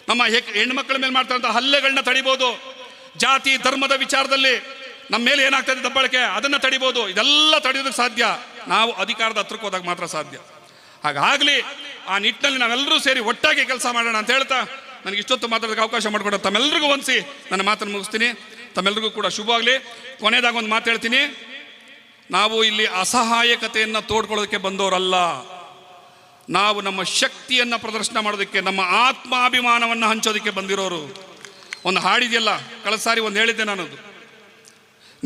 ನಮ್ಮ ಹೆಣ್ಮಕ್ಳ ಮೇಲೆ ಮಾಡ್ತಾ ಇರೋ ಹಲ್ಲೆಗಳನ್ನ ತಡಿಬಹುದು, ಜಾತಿ ಧರ್ಮದ ವಿಚಾರದಲ್ಲಿ ನಮ್ಮ ಮೇಲೆ ಏನಾಗ್ತಾ ಇದೆ ದಬ್ಬಾಳಿಕೆ ಅದನ್ನ ತಡಿಬಹುದು. ಇದೆಲ್ಲ ತಡೆಯೋದಕ್ಕೆ ಸಾಧ್ಯ ನಾವು ಅಧಿಕಾರದ ಹತ್ರಕ್ಕೆ ಹೋದಾಗ ಮಾತ್ರ ಸಾಧ್ಯ. ಹಾಗಾಗ್ಲಿ ಆ ನಿಟ್ಟಿನಲ್ಲಿ ನಾವೆಲ್ಲರೂ ಸೇರಿ ಒಟ್ಟಾಗಿ ಕೆಲಸ ಮಾಡೋಣ ಅಂತ ಹೇಳ್ತಾ ನನಗೆ ಇಷ್ಟೊತ್ತು ಮಾತಾಡೋದಕ್ಕೆ ಅವಕಾಶ ಮಾಡಿಕೊಡ ತಮ್ಮೆಲ್ಲರಿಗೂ ಹೊಂದಿಸಿ ನನ್ನ ಮಾತನ್ನು ಮುಗಿಸ್ತೀನಿ. ತಮ್ಮೆಲ್ಲರಿಗೂ ಕೂಡ ಶುಭವಾಗಲಿ. ಕೊನೆಯದಾಗ ಒಂದು ಮಾತು ಹೇಳ್ತೀನಿ, ನಾವು ಇಲ್ಲಿ ಅಸಹಾಯಕತೆಯನ್ನು ತೋಡ್ಕೊಳ್ಳೋದಕ್ಕೆ ಬಂದವರಲ್ಲ, ನಾವು ನಮ್ಮ ಶಕ್ತಿಯನ್ನು ಪ್ರದರ್ಶನ ಮಾಡೋದಕ್ಕೆ, ನಮ್ಮ ಆತ್ಮಾಭಿಮಾನವನ್ನು ಹಂಚೋದಕ್ಕೆ ಬಂದಿರೋರು. ಒಂದು ಹಾಡಿದೆಯಲ್ಲ, ಕಳೆದ ಸಾರಿ ಒಂದು ಹೇಳಿದ್ದೆ ನಾನದು,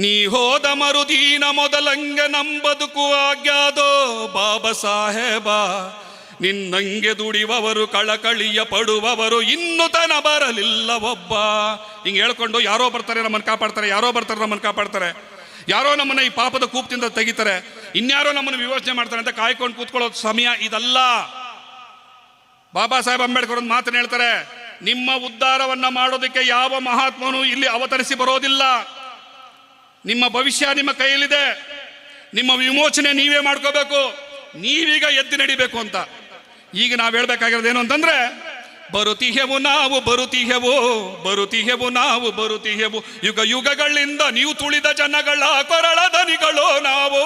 ನೀ ಹೋದ ಮರುದೀನ ಮೊದಲಂಗೆ ನಂಬದುಕು ಆಗ್ಯಾದೋ ಬಾಬಾ ಸಾಹೇಬ, ನಿನ್ನಂಗೆ ದುಡಿಯುವವರು ಕಳಕಳಿಯ ಪಡುವವರು ಇನ್ನು ತನ ಬರಲಿಲ್ಲ ಒಬ್ಬ. ಹಿಂಗೆ ಹೇಳ್ಕೊಂಡು ಯಾರೋ ಬರ್ತಾರೆ ನಮ್ಮನ್ನು ಕಾಪಾಡ್ತಾರೆ, ಯಾರೋ ಬರ್ತಾರೆ ನಮ್ಮನ್ನು ಕಾಪಾಡ್ತಾರೆ, ಯಾರೋ ನಮ್ಮನ್ನ ಈ ಪಾಪದ ಕೂಪದಿಂದ ತೆಗಿತಾರೆ, ಇನ್ಯಾರೋ ನಮ್ಮನ್ನು ವಿಮೋಚನೆ ಮಾಡ್ತಾರೆ ಅಂತ ಕಾಯ್ಕೊಂಡು ಕೂತ್ಕೊಳ್ಳೋ ಸಮಯ ಇದಲ್ಲ. ಬಾಬಾ ಸಾಹೇಬ್ ಅಂಬೇಡ್ಕರ್ ಒಂದು ಮಾತನ್ನು ಹೇಳ್ತಾರೆ, ನಿಮ್ಮ ಉದ್ಧಾರವನ್ನ ಮಾಡೋದಕ್ಕೆ ಯಾವ ಮಹಾತ್ಮನು ಇಲ್ಲಿ ಅವತರಿಸಿ ಬರೋದಿಲ್ಲ. ನಿಮ್ಮ ಭವಿಷ್ಯ ನಿಮ್ಮ ಕೈಯಲ್ಲಿದೆ, ನಿಮ್ಮ ವಿಮೋಚನೆ ನೀವೇ ಮಾಡ್ಕೋಬೇಕು, ನೀವೀಗ ಎದ್ದು ನಡಿಬೇಕು ಅಂತ. ಈಗ ನಾವು ಹೇಳ್ಬೇಕಾಗಿರೋದು ಏನು ಅಂತಂದ್ರೆ, ಬರುತ್ತಿಹೆವು ನಾವು ಬರುತ್ತಿಹೆವು, ಬರುತ್ತಿಹೆವು ನಾವು ಬರುತ್ತಿಹೆವು, ಯುಗ ಯುಗಗಳಿಂದ ನೀವು ತುಳಿದ ಜನಗಳ ಕೊರಳ ದನಿಗಳು ನಾವು,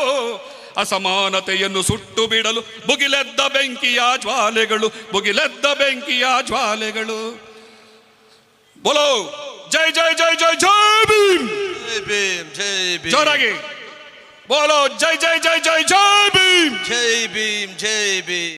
ಅಸಮಾನತೆಯನ್ನು ಸುಟ್ಟು ಬಿಡಲು ಬುಗಿಲೆದ್ದ ಬೆಂಕಿಯ ಜ್ವಾಲೆಗಳು, ಬುಗಿಲೆದ್ದ ಬೆಂಕಿಯ ಜ್ವಾಲೆಗಳು. ಬೋಲೋ ಜೈ ಜೈ ಜೈ ಜೈ ಜೈ ಭೀಮ್, ಜೈ ಭೀಮ್, ಜೈ ಭೀಮ್. ಜೋರಾಗಿ ಬೋಲೋ ಜೈ ಜೈ ಜೈ ಜೈ ಜೈ ಭೀಮ್, ಜೈ ಭೀಮ್, ಜೈ ಭೀಮ್.